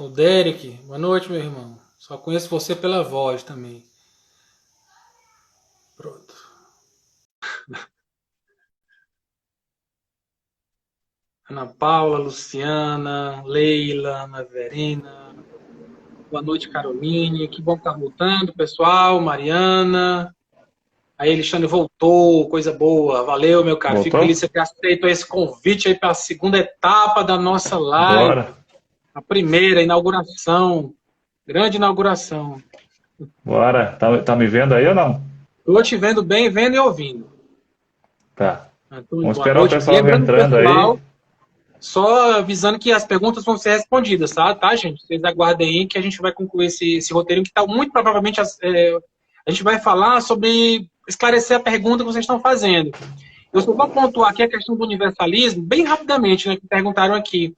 O Derek, boa noite, meu irmão. Só conheço você pela voz também. Pronto. Ana Paula, Luciana, Leila, Ana Verena. Boa noite, Caroline. Que bom que tá voltando, pessoal. Mariana. Aí, Alexandre voltou, coisa boa. Valeu, meu cara. Fico feliz Voltou? de você ter aceito esse convite aí para a segunda etapa da nossa Bora. live. A primeira inauguração. Grande inauguração. Bora. Tá me vendo aí ou não? Estou te vendo bem, vendo e ouvindo. Tá. Antônio, Vamos boa esperar o noite. pessoal Lembrando, entrando aí. pessoal, só avisando que as perguntas vão ser respondidas, tá, gente? Vocês aguardem aí que a gente vai concluir esse roteirinho que está muito provavelmente. A gente vai falar sobre esclarecer a pergunta que vocês estão fazendo. Eu só vou pontuar aqui a questão do universalismo, bem rapidamente, né, que perguntaram aqui.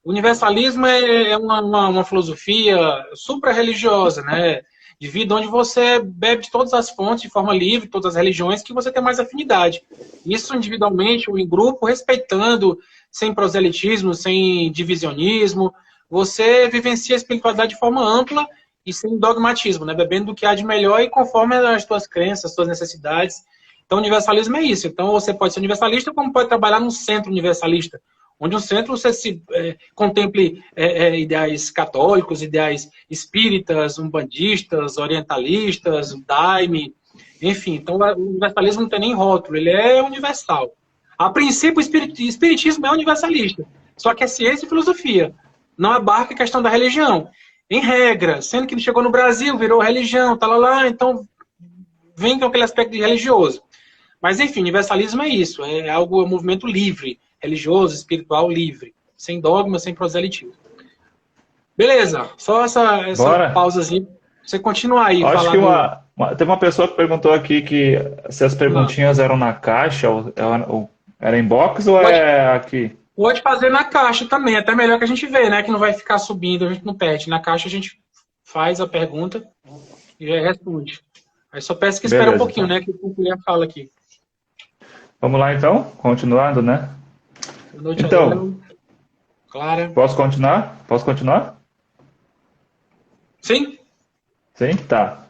O universalismo é uma filosofia supra-religiosa, né? De vida onde você bebe de todas as fontes de forma livre, todas as religiões que você tem mais afinidade. Isso individualmente ou em grupo, respeitando, sem proselitismo, sem divisionismo. Você vivencia a espiritualidade de forma ampla e sem dogmatismo, né? Bebendo do que há de melhor e conforme as tuas crenças, as tuas necessidades. Então, universalismo é isso. Então, você pode ser universalista, como pode trabalhar num centro universalista, onde um centro você se contemple ideais católicos, ideais espíritas, umbandistas, orientalistas, daime, enfim. Então, o universalismo não tem nem rótulo, ele é universal. A princípio, o espiritismo é universalista, só que é ciência e filosofia, não abarca a questão da religião. Em regra, sendo que ele chegou no Brasil, virou religião, tá lá, então vem com aquele aspecto de religioso. Mas, enfim, universalismo é isso, é um movimento livre, religioso, espiritual, livre, sem dogma, sem proselitismo. Beleza, só essa Bora. pausazinha pra você continuar aí, Acho falar que do... teve uma pessoa que perguntou aqui que se as Ah, perguntinhas eram na caixa, ou era inbox ou pode, é aqui? pode fazer na caixa também, até melhor que a gente vê, né? Que não vai ficar subindo, a gente não perde. Na caixa a gente faz a pergunta e já responde. Aí só peço que espere um Beleza, pouquinho, então. né? Que o concluir fala aqui. Vamos lá então, continuando, né? Boa noite, Então, Ariel. Clara. posso continuar? Posso continuar? Sim? Sim? Tá.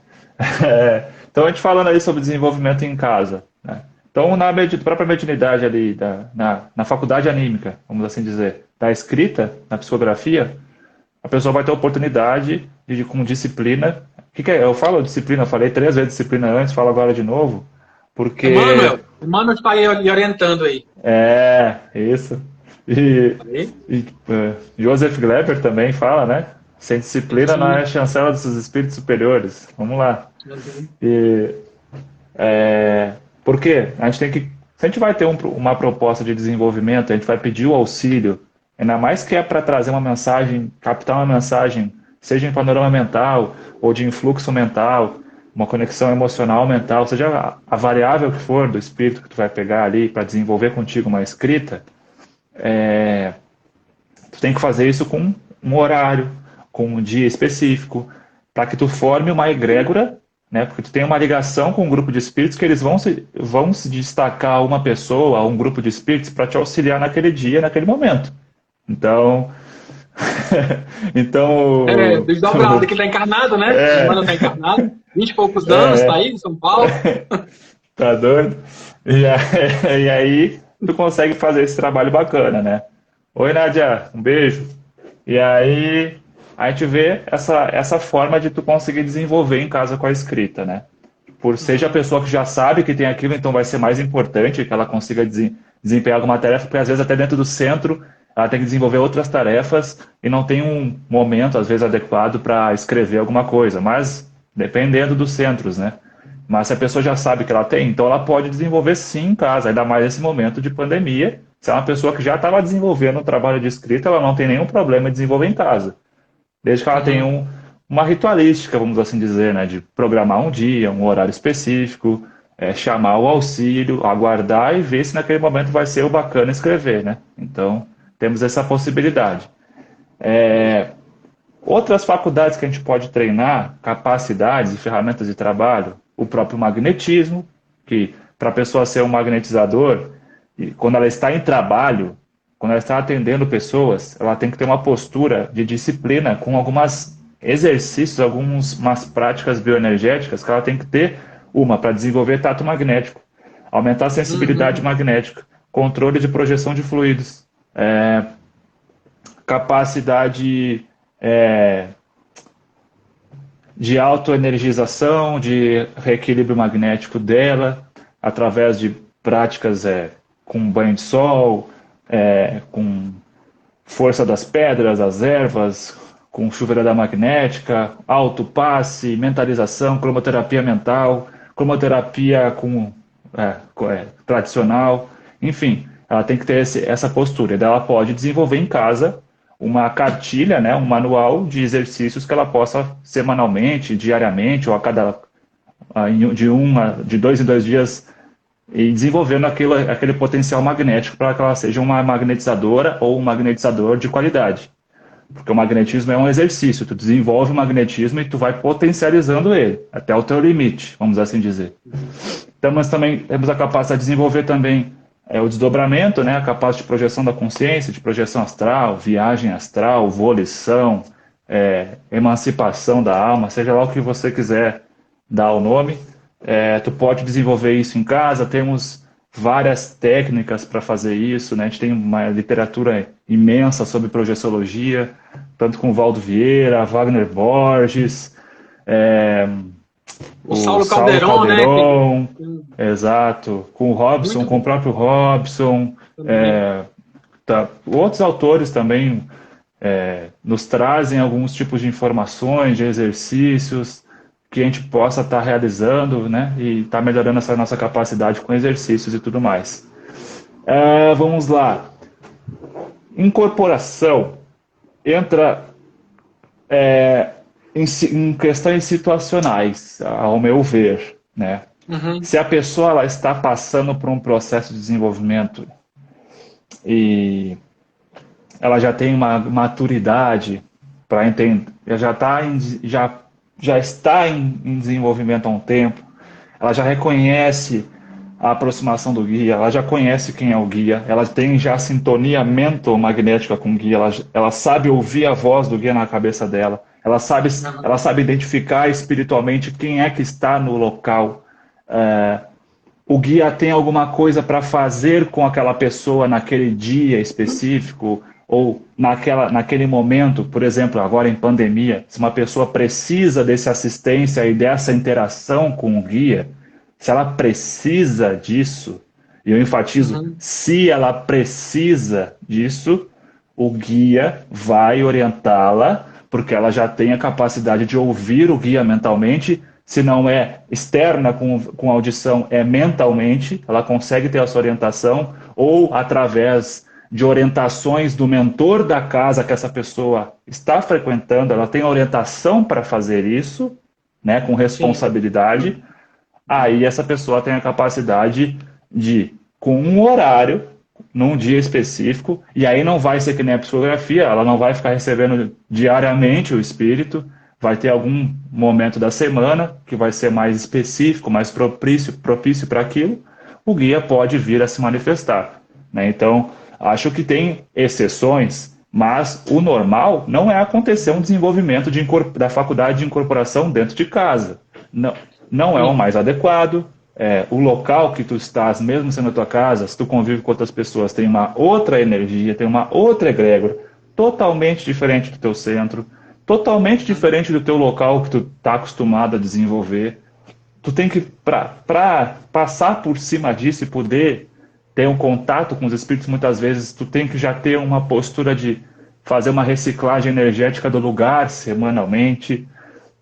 Então, a gente falando aí sobre desenvolvimento em casa, né? Então, própria mediunidade ali, na faculdade anímica, vamos assim dizer, da escrita, na psicografia, a pessoa vai ter a oportunidade de, com disciplina. O que é? Eu falo disciplina, eu falei 3 vezes disciplina antes, falo agora de novo, porque Emmanuel está aí orientando aí. isso. E, Aí? Joseph Gleber também fala, né? Sem disciplina não Sim. é chancela dos espíritos superiores. Vamos lá. Uhum. E por quê? A gente tem que. Se a gente vai ter uma proposta de desenvolvimento, a gente vai pedir o auxílio, ainda mais que é para trazer uma mensagem, captar uma mensagem, seja em panorama mental ou de influxo mental, uma conexão emocional mental, seja a variável que for do espírito que tu vai pegar ali para desenvolver contigo uma escrita, tu tem que fazer isso com um horário, com um dia específico, para que tu forme uma egrégora, né? Porque tu tem uma ligação com um grupo de espíritos que eles vão se destacar a uma pessoa, a um grupo de espíritos para te auxiliar naquele dia, naquele momento. Então, então, Desdobrado, que está encarnado, né? O Emmanuel está encarnado. 20 e poucos anos, está aí em São Paulo. tá doido? E aí tu consegue fazer esse trabalho bacana, né? Oi, Nadia, um beijo. E aí a gente vê essa forma de tu conseguir desenvolver em casa com a escrita, né? Por seja a Uhum. pessoa que já sabe que tem aquilo, então vai ser mais importante que ela consiga desempenhar alguma tarefa, porque às vezes até dentro do centro ela tem que desenvolver outras tarefas e não tem um momento, às vezes, adequado para escrever alguma coisa, mas dependendo dos centros, né? Mas se a pessoa já sabe que ela tem, então ela pode desenvolver sim em casa, ainda mais nesse momento de pandemia. Se é uma pessoa que já estava desenvolvendo um trabalho de escrita, ela não tem nenhum problema em desenvolver em casa. Desde que ela tenha Uhum. uma ritualística, vamos assim dizer, né? De programar um dia, um horário específico, chamar o auxílio, aguardar e ver se naquele momento vai ser o bacana escrever, né? Então, temos essa possibilidade. Outras faculdades que a gente pode treinar, capacidades e ferramentas de trabalho, o próprio magnetismo, que para a pessoa ser um magnetizador, e quando ela está em trabalho, quando ela está atendendo pessoas, ela tem que ter uma postura de disciplina com alguns exercícios, algumas práticas bioenergéticas que ela tem que ter, uma para desenvolver tato magnético, aumentar a sensibilidade Uhum. magnética, controle de projeção de fluidos, capacidade de autoenergização, de reequilíbrio magnético dela, através de práticas com banho de sol, com força das pedras, das ervas, com chuveirada magnética, autopasse, mentalização, cromoterapia mental, cromoterapia tradicional, enfim, ela tem que ter essa postura. E daí ela pode desenvolver em casa uma cartilha, né, um manual de exercícios que ela possa semanalmente, diariamente, ou a cada de 2 em 2 dias, e desenvolvendo aquele potencial magnético para que ela seja uma magnetizadora ou um magnetizador de qualidade. Porque o magnetismo é um exercício, tu desenvolve o magnetismo e tu vai potencializando ele, até o teu limite, vamos assim dizer. Então, nós também temos a capacidade de desenvolver também o desdobramento, né, a capacidade de projeção da consciência, de projeção astral, viagem astral, volição, emancipação da alma, seja lá o que você quiser dar o nome. Tu pode desenvolver isso em casa, temos várias técnicas para fazer isso, né? A gente tem uma literatura imensa sobre projeciologia, tanto com Valdo Vieira, Wagner Borges, O o Saulo Saulo Calderon, né? Calderon, exato, com o Robson, Muito com o bom próprio Robson, também. outros autores também nos trazem alguns tipos de informações, de exercícios que a gente possa estar realizando, né, e estar melhorando essa nossa capacidade com exercícios e tudo mais. Vamos lá. Incorporação entra em questões situacionais, ao meu ver, né? Uhum. Se a pessoa ela está passando por um processo de desenvolvimento e ela já tem uma maturidade para entender, já está em desenvolvimento há um tempo, ela já reconhece a aproximação do guia, ela já conhece quem é o guia, ela tem já sintonia mentomagnética com o guia, ela sabe ouvir a voz do guia na cabeça dela, ela Uhum. sabe identificar espiritualmente quem é que está no local. O guia tem alguma coisa para fazer com aquela pessoa naquele dia específico ou naquele momento, por exemplo, agora em pandemia, se uma pessoa precisa dessa assistência e dessa interação com o guia, se ela precisa disso, e eu enfatizo, Uhum. se ela precisa disso, o guia vai orientá-la, porque ela já tem a capacidade de ouvir o guia mentalmente. Se não é externa com audição, é mentalmente, ela consegue ter essa orientação, ou através de orientações do mentor da casa que essa pessoa está frequentando, ela tem orientação para fazer isso, né, com Sim. responsabilidade. Aí essa pessoa tem a capacidade de, com um horário, num dia específico, e aí não vai ser que nem a psicografia, ela não vai ficar recebendo diariamente o espírito, vai ter algum momento da semana que vai ser mais específico, mais propício para aquilo, o guia pode vir a se manifestar, né? Então, acho que tem exceções, mas o normal não é acontecer um desenvolvimento da faculdade de incorporação dentro de casa. Não, não é o Sim. mais adequado. O local que tu estás, mesmo sendo a tua casa, se tu convive com outras pessoas, tem uma outra energia, tem uma outra egrégora, totalmente diferente do teu centro, totalmente Uhum. diferente do teu local que tu está acostumado a desenvolver. Tu tem que, para passar por cima disso e poder ter um contato com os espíritos, muitas vezes tu tem que já ter uma postura de fazer uma reciclagem energética do lugar semanalmente.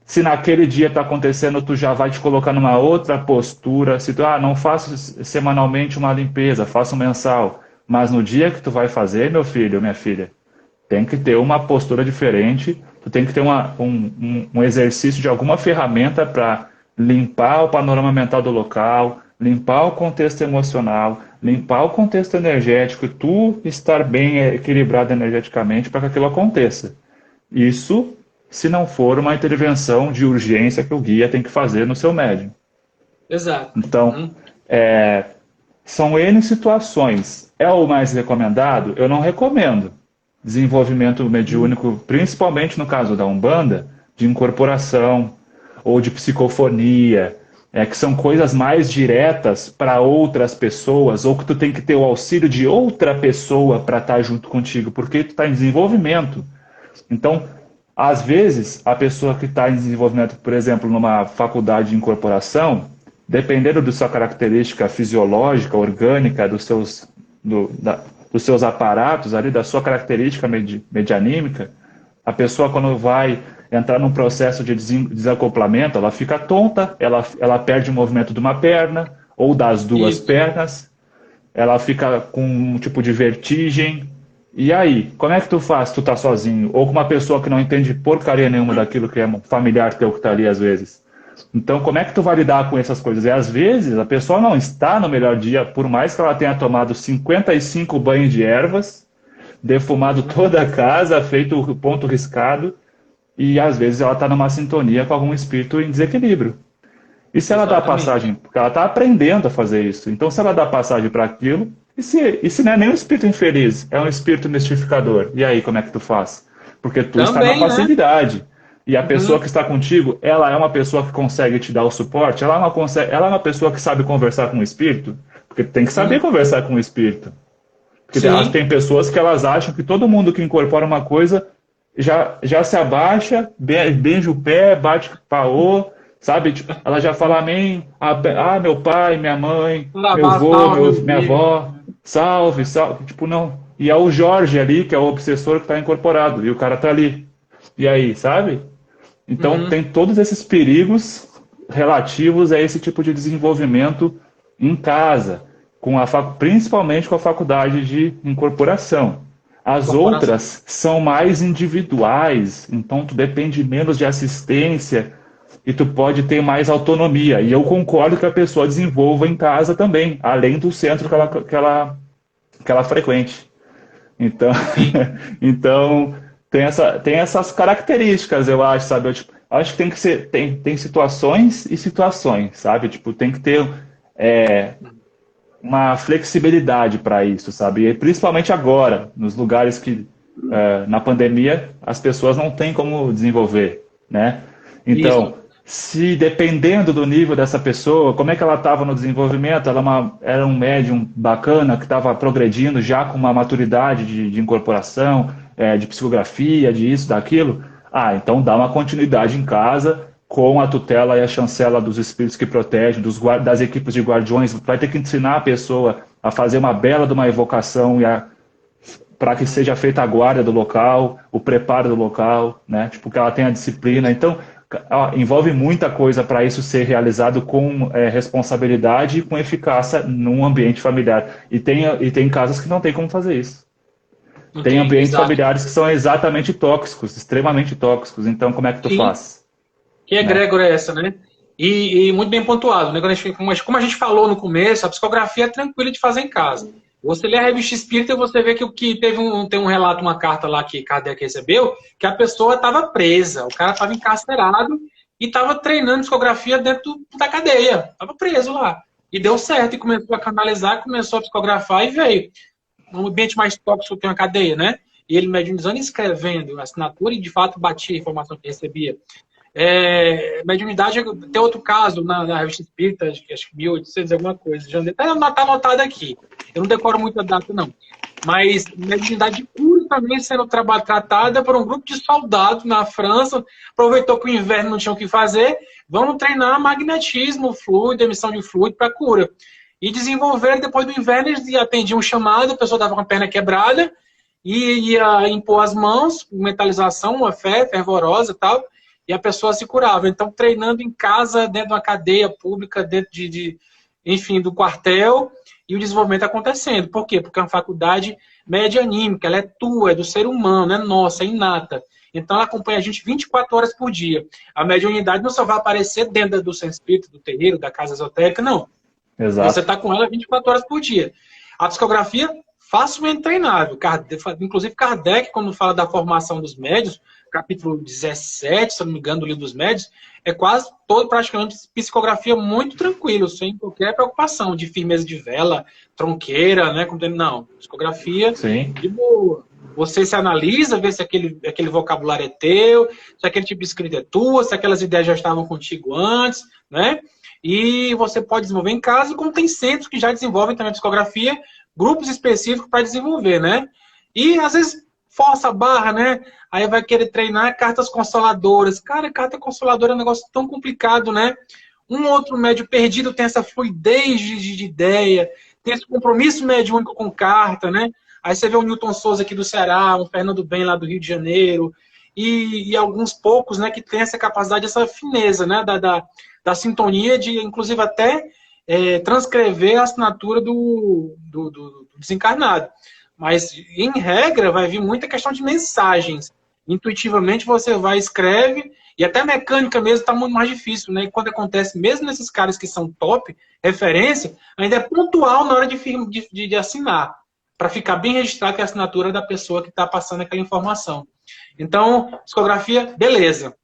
Se naquele dia está acontecendo, tu já vai te colocar numa outra postura. Se tu, não faço semanalmente uma limpeza, faço mensal. Mas no dia que tu vai fazer, meu filho, minha filha, tem que ter uma postura diferente. Tu tem que ter um exercício de alguma ferramenta para limpar o panorama mental do local, limpar o contexto emocional, limpar o contexto energético, e tu estar bem equilibrado energeticamente para que aquilo aconteça. Isso se não for uma intervenção de urgência que o guia tem que fazer no seu médium. Exato. Então, Uhum. São N situações. É o mais recomendado? Eu não recomendo. Desenvolvimento mediúnico, principalmente no caso da Umbanda, de incorporação ou de psicofonia, que são coisas mais diretas para outras pessoas, ou que tu tem que ter o auxílio de outra pessoa para estar junto contigo, porque tu está em desenvolvimento. Então, às vezes, a pessoa que está em desenvolvimento, por exemplo, numa faculdade de incorporação, dependendo da sua característica fisiológica, orgânica, dos seus aparatos, ali, da sua característica medianímica, a pessoa, quando vai entrar num processo de desacoplamento, ela fica tonta, ela perde o movimento de uma perna, ou das duas pernas, ela fica com um tipo de vertigem. E aí, como é que tu faz se tu tá sozinho? Ou com uma pessoa que não entende porcaria nenhuma daquilo que é um familiar teu que tá ali às vezes? Então, como é que tu vai lidar com essas coisas? E às vezes a pessoa não está no melhor dia, por mais que ela tenha tomado 55 banhos de ervas, defumado toda a casa, feito o ponto riscado, e às vezes ela está numa sintonia com algum espírito em desequilíbrio. E se ela dá passagem? Porque ela está aprendendo a fazer isso. Então, se ela dá passagem para aquilo, e se não é nem um espírito infeliz, é um espírito mistificador? E aí, como é que tu faz? Porque tu está na passividade. Né? E a pessoa que está contigo, ela é uma pessoa que consegue te dar o suporte? Ela é uma pessoa que sabe conversar com o espírito? Porque tem que saber conversar com o espírito. Porque tem pessoas que elas acham que todo mundo que incorpora uma coisa já se abaixa, beija o pé, bate paô, sabe? Tipo, ela já fala amém, meu pai, minha mãe, meu avô, minha avó, salve, salve. Tipo, não. E é o Jorge ali, que é o obsessor que está incorporado, e o cara tá ali. E aí, sabe? Então, tem todos esses perigos relativos a esse tipo de desenvolvimento em casa, principalmente com a faculdade de incorporação. As outras são mais individuais, então tu depende menos de assistência e tu pode ter mais autonomia. E eu concordo que a pessoa desenvolva em casa também, além do centro que ela frequente. Então, então tem essas características, eu acho, sabe? Acho que tem que ser, tem situações e situações, sabe? Tipo, tem que ter uma flexibilidade para isso, sabe? E principalmente agora, nos lugares que, na pandemia, as pessoas não têm como desenvolver, né? Então, se dependendo do nível dessa pessoa, como é que ela estava no desenvolvimento, ela era um médium bacana, que estava progredindo já com uma maturidade de incorporação, de psicografia, de isso, daquilo, então dá uma continuidade em casa, com a tutela e a chancela dos espíritos que protegem, das equipes de guardiões, vai ter que ensinar a pessoa a fazer uma bela de uma evocação para que seja feita a guarda do local, o preparo do local, né? Tipo, que ela tenha disciplina. Então, envolve muita coisa para isso ser realizado com responsabilidade e com eficácia num ambiente familiar. E tem casas que não tem como fazer isso. Tem ambientes familiares que são exatamente tóxicos, extremamente tóxicos. Então, como é que tu faz? Que egrégora é essa, né? E muito bem pontuado, né? Como a gente falou no começo, a psicografia é tranquila de fazer em casa. Você lê a revista espírita e você vê que tem um relato, uma carta lá que Kardec recebeu, que a pessoa estava presa, o cara estava encarcerado e estava treinando psicografia dentro da cadeia. Estava preso lá. E deu certo, e começou a canalizar, começou a psicografar e veio. Um ambiente mais tóxico que uma cadeia, né? E ele mediunizando e escrevendo a assinatura e de fato batia a informação que recebia. Mediunidade, tem outro caso na revista espírita, acho que 1800 alguma coisa, está anotado aqui, eu não decoro muito a data não, mas mediunidade de cura também sendo tratada por um grupo de soldados na França, aproveitou que o inverno não tinha o que fazer, vamos treinar magnetismo, fluido, emissão de fluido para cura, e desenvolver depois do inverno, eles atendiam um chamado, a pessoa estava com a perna quebrada, e ia impor as mãos, mentalização, uma fé fervorosa e tal, e a pessoa se curava. Então, treinando em casa, dentro de uma cadeia pública, dentro enfim, do quartel, e o desenvolvimento acontecendo. Por quê? Porque é uma faculdade medianímica, ela é tua, é do ser humano, é nossa, é inata. Então, ela acompanha a gente 24 horas por dia. A mediunidade não só vai aparecer dentro do centro espírita, do terreiro, da casa esotérica, não. Exato. Você está com ela 24 horas por dia. A psicografia, facilmente treinável. Inclusive, Kardec, quando fala da formação dos médios, capítulo 17, se eu não me engano, do Livro dos Médiuns, é quase todo, praticamente, psicografia muito tranquilo, sem qualquer preocupação de firmeza de vela, tronqueira, né? Não, psicografia Sim. de boa. Você se analisa, vê se aquele vocabulário é teu, se aquele tipo de escrita é tua, se aquelas ideias já estavam contigo antes, né? E você pode desenvolver em casa, como tem centros que já desenvolvem também psicografia, grupos específicos para desenvolver, né? E, às vezes, força a barra, né? Aí vai querer treinar cartas consoladoras. Cara, carta consoladora é um negócio tão complicado, né? Um outro médio perdido tem essa fluidez de ideia, tem esse compromisso mediúnico com carta, né? Aí você vê o Newton Souza aqui do Ceará, um Fernando Bem lá do Rio de Janeiro, e alguns poucos, né, que tem essa capacidade, essa fineza, né, da sintonia de, inclusive, até transcrever a assinatura do desencarnado. Mas, em regra, vai vir muita questão de mensagens. Intuitivamente você vai, escreve, e até a mecânica mesmo está muito mais difícil, né? E quando acontece, mesmo nesses caras que são top, referência, ainda é pontual na hora de assinar, para ficar bem registrado que é a assinatura da pessoa que está passando aquela informação. Então, psicografia, beleza.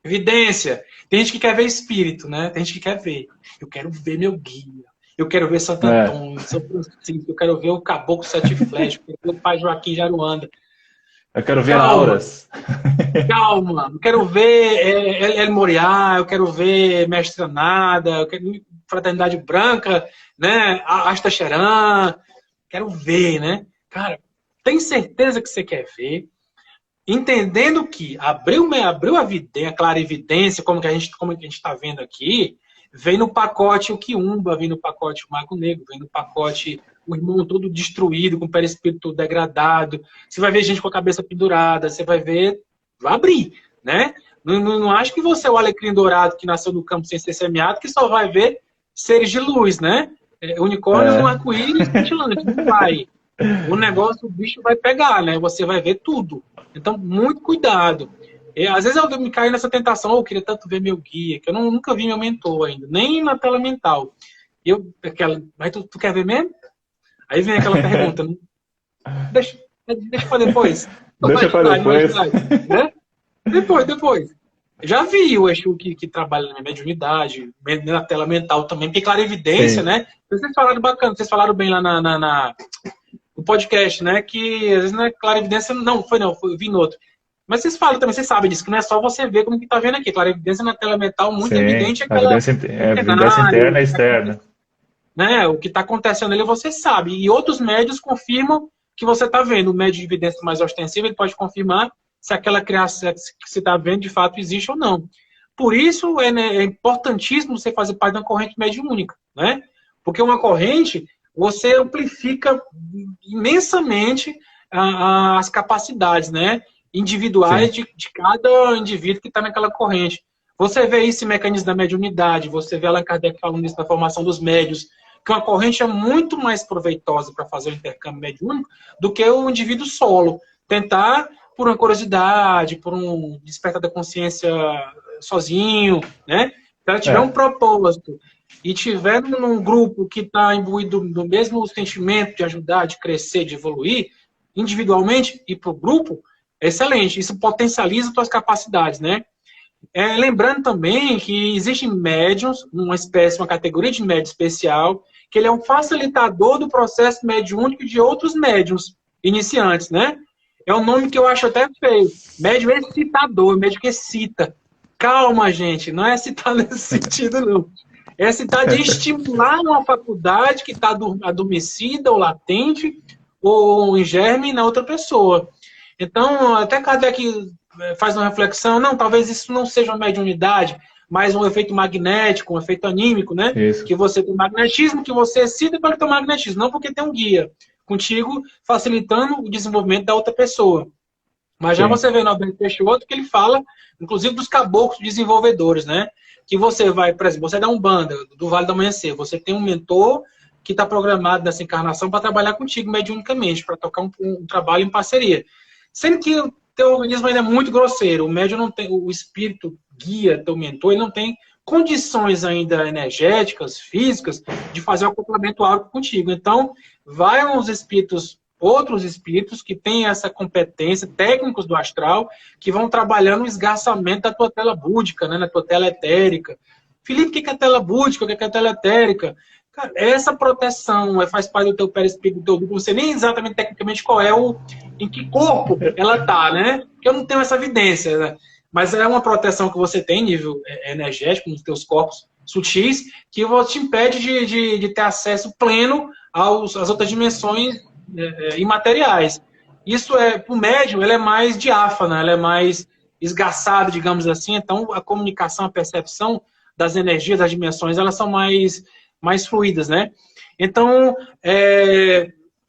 Evidência. Tem gente que quer ver espírito, né? Tem gente que quer ver. Eu quero ver meu guia. Eu quero ver Santo Antônio, São Francisco. Eu quero ver o Caboclo Sete Flechas. Eu quero ver o Pai Joaquim de Aruanda. Eu quero ver Calma. auras. Calma. Eu quero ver El Moriá. Eu quero ver Mestre Nada. Eu quero ver Fraternidade Branca, né? Asta Xeran. Quero ver, né? Cara, tem certeza que você quer ver? Entendendo que abriu a clarividência, como a gente está vendo aqui, vem no pacote o Quiumba, vem no pacote o Mago Negro, vem no pacote o irmão todo destruído, com o perispírito degradado. Você vai ver gente com a cabeça pendurada, você vai ver, vai abrir, né? Não acho que você é o alecrim dourado que nasceu no campo sem ser semeado, que só vai ver seres de luz, né? Unicórnio no arco-íris cintilante, não vai. O negócio, o bicho vai pegar, né? Você vai ver tudo. Então, muito cuidado. Às vezes eu me caio nessa tentação, eu queria tanto ver meu guia, que eu nunca vi meu mentor ainda, nem na tela mental. Mas tu quer ver mesmo? Aí vem aquela pergunta, né? Deixa para depois. Deixa para depois. Né? Depois. Já vi o Exu que trabalha na mediunidade, na tela mental também, porque clarividência, né? Vocês falaram bacana, vocês falaram bem lá no podcast, né? Que às vezes não é clarividência, eu vi no outro. Mas vocês falam também, vocês sabem disso, que não é só você ver como que tá vendo aqui. Clarividência na tela mental muito evidente. Evidência interna e externa. Né? O que está acontecendo ali você sabe. E outros médios confirmam que você está vendo. O médio de evidência mais ostensiva, ele pode confirmar se aquela criação que você está vendo de fato existe ou não. Por isso é importantíssimo você fazer parte de uma corrente mediúnica, né? Porque uma corrente, você amplifica imensamente as capacidades, né? Individuais de cada indivíduo que está naquela corrente. Você vê esse mecanismo da mediunidade, você vê Allan Kardec falando isso na formação dos médios, que uma corrente é muito mais proveitosa para fazer o intercâmbio mediúnico do que o indivíduo solo. Tentar, por uma curiosidade, por um despertar da consciência sozinho, né? Se ela tiver um propósito e tiver num grupo que está imbuído do mesmo sentimento de ajudar, de crescer, de evoluir, individualmente e para o grupo, é excelente. Isso potencializa suas capacidades, né? Lembrando também que existem médiums, uma categoria de médium especial, que ele é um facilitador do processo mediúnico de outros médiums iniciantes, né? É um nome que eu acho até feio. Médium excitador, médium que excita. Calma, gente, não é citar nesse sentido, não. É citar de estimular uma faculdade que está adormecida ou latente ou em germe na outra pessoa. Então, até Kardec faz uma reflexão, não, talvez isso não seja uma mediunidade, mas um efeito magnético, um efeito anímico, né? Isso. Que você tem magnetismo, que você excita pelo teu magnetismo, não porque tem um guia contigo facilitando o desenvolvimento da outra pessoa. Mas já você vê no Alberto Peixoto que ele fala, inclusive, dos caboclos desenvolvedores, né? Que você vai, por exemplo, você é da Umbanda, do Vale do Amanhecer, você tem um mentor que está programado nessa encarnação para trabalhar contigo mediunicamente, para tocar um trabalho em parceria. Sendo que o teu organismo ainda é muito grosseiro, o médium não tem, o espírito guia, teu mentor, ele não tem condições ainda energéticas, físicas, de fazer o acoplamento áurico contigo. Então, vai uns espíritos outros espíritos que têm essa competência, técnicos do astral, que vão trabalhando o esgarçamento da tua tela búdica, né, na tua tela etérica. Felipe, o que é tela búdica? O que é tela etérica? Cara, essa proteção faz parte do teu perispírito, do teu duplo, não sei nem exatamente tecnicamente qual é em que corpo ela tá, né? Porque eu não tenho essa evidência, né? Mas é uma proteção que você tem, nível energético, nos teus corpos sutis, que te impede de ter acesso pleno às outras dimensões imateriais. Isso para o médium, ela é mais diáfana, ela é mais esgarçada, digamos assim, então a comunicação, a percepção das energias, das dimensões, elas são mais fluidas, né? Então,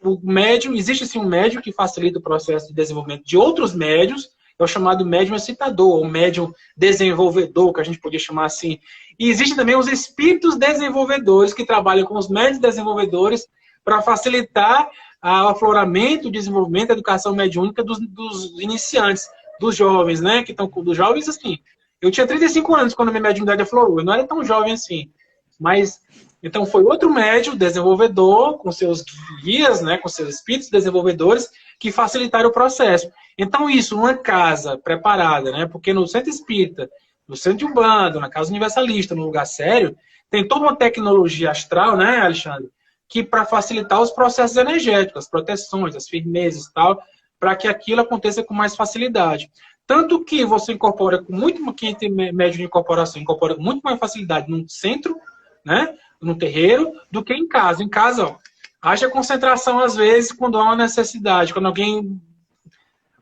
o médium, existe sim um médium que facilita o processo de desenvolvimento de outros médiums, é o chamado médium excitador, ou médium desenvolvedor, que a gente podia chamar assim. E existem também os espíritos desenvolvedores, que trabalham com os médios desenvolvedores para facilitar o afloramento, o desenvolvimento, a educação mediúnica dos iniciantes, dos jovens, né? Que estão dos jovens, assim. Eu tinha 35 anos quando a minha mediunidade aflorou, eu não era tão jovem assim. Mas, então, foi outro médium desenvolvedor, com seus guias, né, com seus espíritos desenvolvedores, que facilitaram o processo. Então, isso, numa casa preparada, né, porque no centro espírita, no centro de Umbanda, na casa universalista, num lugar sério, tem toda uma tecnologia astral, né, Alexandre, que para facilitar os processos energéticos, as proteções, as firmezas e tal, para que aquilo aconteça com mais facilidade. Tanto que você incorpora com muito, quem tem médium de incorporação, incorpora com muito mais facilidade num centro, né, no terreiro, do que em casa. Em casa, ó, haja concentração às vezes quando há uma necessidade, quando alguém...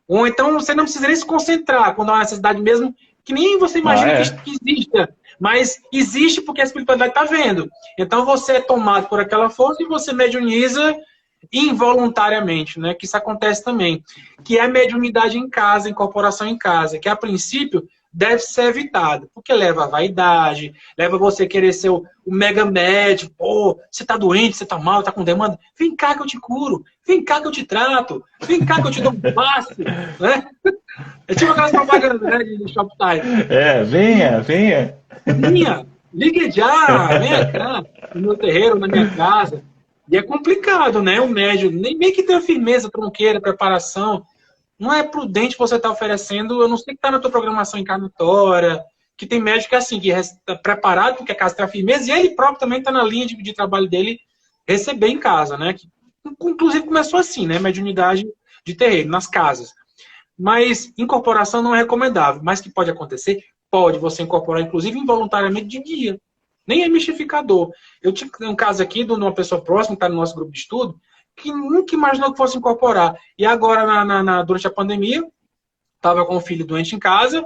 Ou então você não precisa nem se concentrar quando há uma necessidade mesmo, que nem você imagina que exista, mas existe porque a espiritualidade está vendo. Então você é tomado por aquela força e você mediuniza involuntariamente, né? Que isso acontece também. Que é a mediunidade em casa, incorporação em casa, que a princípio deve ser evitado, porque leva a vaidade, leva você a querer ser o mega médico, pô, você tá doente, você tá mal, tá com demanda, vem cá que eu te curo, vem cá que eu te trato, vem cá que eu te dou um passe, né? É tipo aquelas propagandas, né, de Shoptime. Venha. Venha, ligue já, venha cá, no meu terreiro, na minha casa. E é complicado, né, o médium, nem que tenha firmeza, tronqueira, preparação. Não é prudente você estar oferecendo, eu não sei que está na tua programação encarnatória, que tem médico que é assim, que está preparado porque a casa está firmeza, e ele próprio também está na linha de trabalho dele receber em casa, né? Que, inclusive começou assim, né? Mediunidade de terreiro, nas casas. Mas incorporação não é recomendável. Mas que pode acontecer? Pode você incorporar, inclusive, involuntariamente de guia. Nem é mistificador. Eu tinha um caso aqui de uma pessoa próxima, que está no nosso grupo de estudo, que nunca imaginou que fosse incorporar. E agora, durante a pandemia, estava com o filho doente em casa,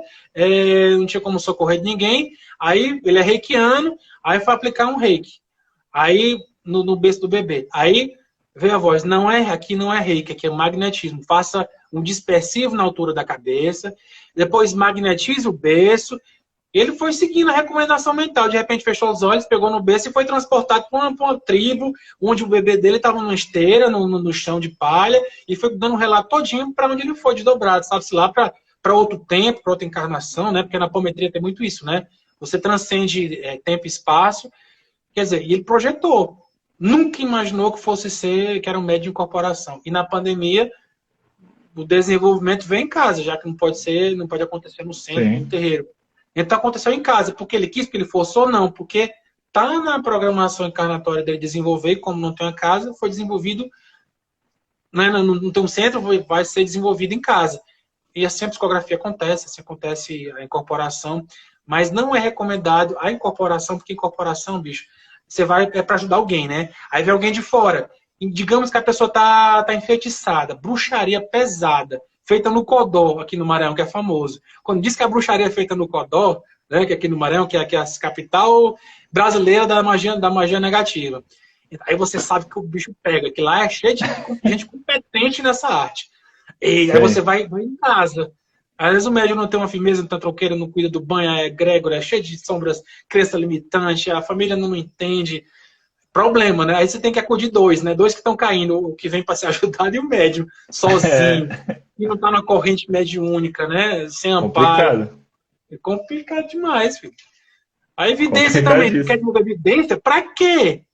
não tinha como socorrer de ninguém, aí ele é reikiano, aí foi aplicar um reiki. Aí, no berço do bebê. Aí veio a voz, aqui não é reiki, aqui é magnetismo. Faça um dispersivo na altura da cabeça, depois magnetize o berço. Ele foi seguindo a recomendação mental. De repente, fechou os olhos, pegou no berço e foi transportado para uma tribo, onde o bebê dele estava numa esteira, no chão de palha, e foi dando um relato todinho para onde ele foi desdobrado, sabe-se lá, para outro tempo, para outra encarnação, né? Porque na apometria tem muito isso, né? Você transcende tempo e espaço. Quer dizer, e ele projetou. Nunca imaginou que era um médium de incorporação. E na pandemia, o desenvolvimento vem em casa, já que não pode acontecer no centro, no terreiro. Então aconteceu em casa, porque ele quis, porque ele forçou, não, porque tá na programação encarnatória dele desenvolver, e como não tem uma casa, foi desenvolvido, né, não tem um centro, vai ser desenvolvido em casa. E assim a psicografia acontece, assim acontece a incorporação, mas não é recomendado a incorporação, porque incorporação, bicho, você vai para ajudar alguém, né? Aí vem alguém de fora, e digamos que a pessoa tá enfeitiçada, bruxaria pesada, feita no Codó, aqui no Maranhão, que é famoso. Quando diz que a bruxaria é feita no Codó, né, que aqui no Maranhão, que é a capital brasileira da magia negativa. Aí você sabe que o bicho pega, que lá é cheio de gente competente nessa arte. E aí você vai em casa. Às vezes o médium não tem uma firmeza, não tem troqueira, não cuida do banho, é egrégor, é cheio de sombras, crença limitante, a família não entende. Problema, né? Aí você tem que acudir dois, né? Dois que estão caindo, o que vem para ser ajudado e o médium, sozinho. E não tá na corrente mediúnica, né? Sem amparo. É complicado demais, filho. A evidência também. Quer divulgar evidência? Pra quê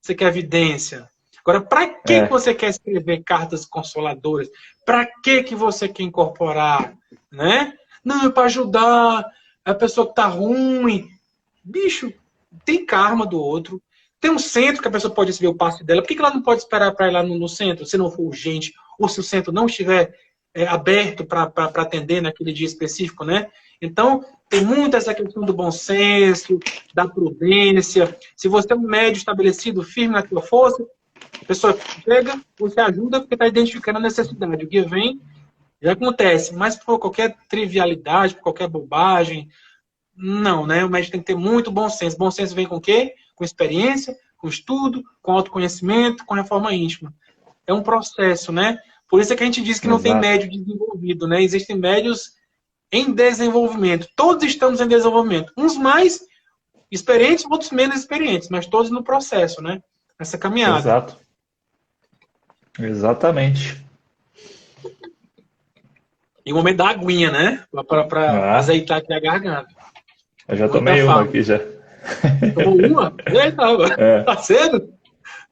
você quer evidência? Agora, para que É, você quer escrever cartas consoladoras? Para que você quer incorporar, né? Não, é para ajudar a pessoa que está ruim. Bicho, tem karma do outro. Tem um centro que a pessoa pode receber o passe dela. Por que ela não pode esperar para ir lá no centro, se não for urgente? Ou se o centro não estiver aberto para atender naquele dia específico, né? Então, tem muito essa questão do bom senso, da prudência. Se você é um médio estabelecido, firme na sua força, a pessoa chega, você ajuda porque está identificando a necessidade. O que vem já acontece, mas por qualquer trivialidade, por qualquer bobagem, não, né? O médico tem que ter muito bom senso. Bom senso vem com o quê? Com experiência, com estudo, com autoconhecimento, com reforma íntima. É um processo, né? Por isso é que a gente diz que não tem exato. médio desenvolvido, né? Existem médios em desenvolvimento. Todos estamos em desenvolvimento. Uns mais experientes, outros menos experientes, mas todos no processo, né? Nessa caminhada. Exato. Exatamente. E o momento da aguinha, né? Para Ah, azeitar aqui a garganta. eu já Muita tomei uma fala. aqui já. Tomou uma? Eita, É. tá cedo?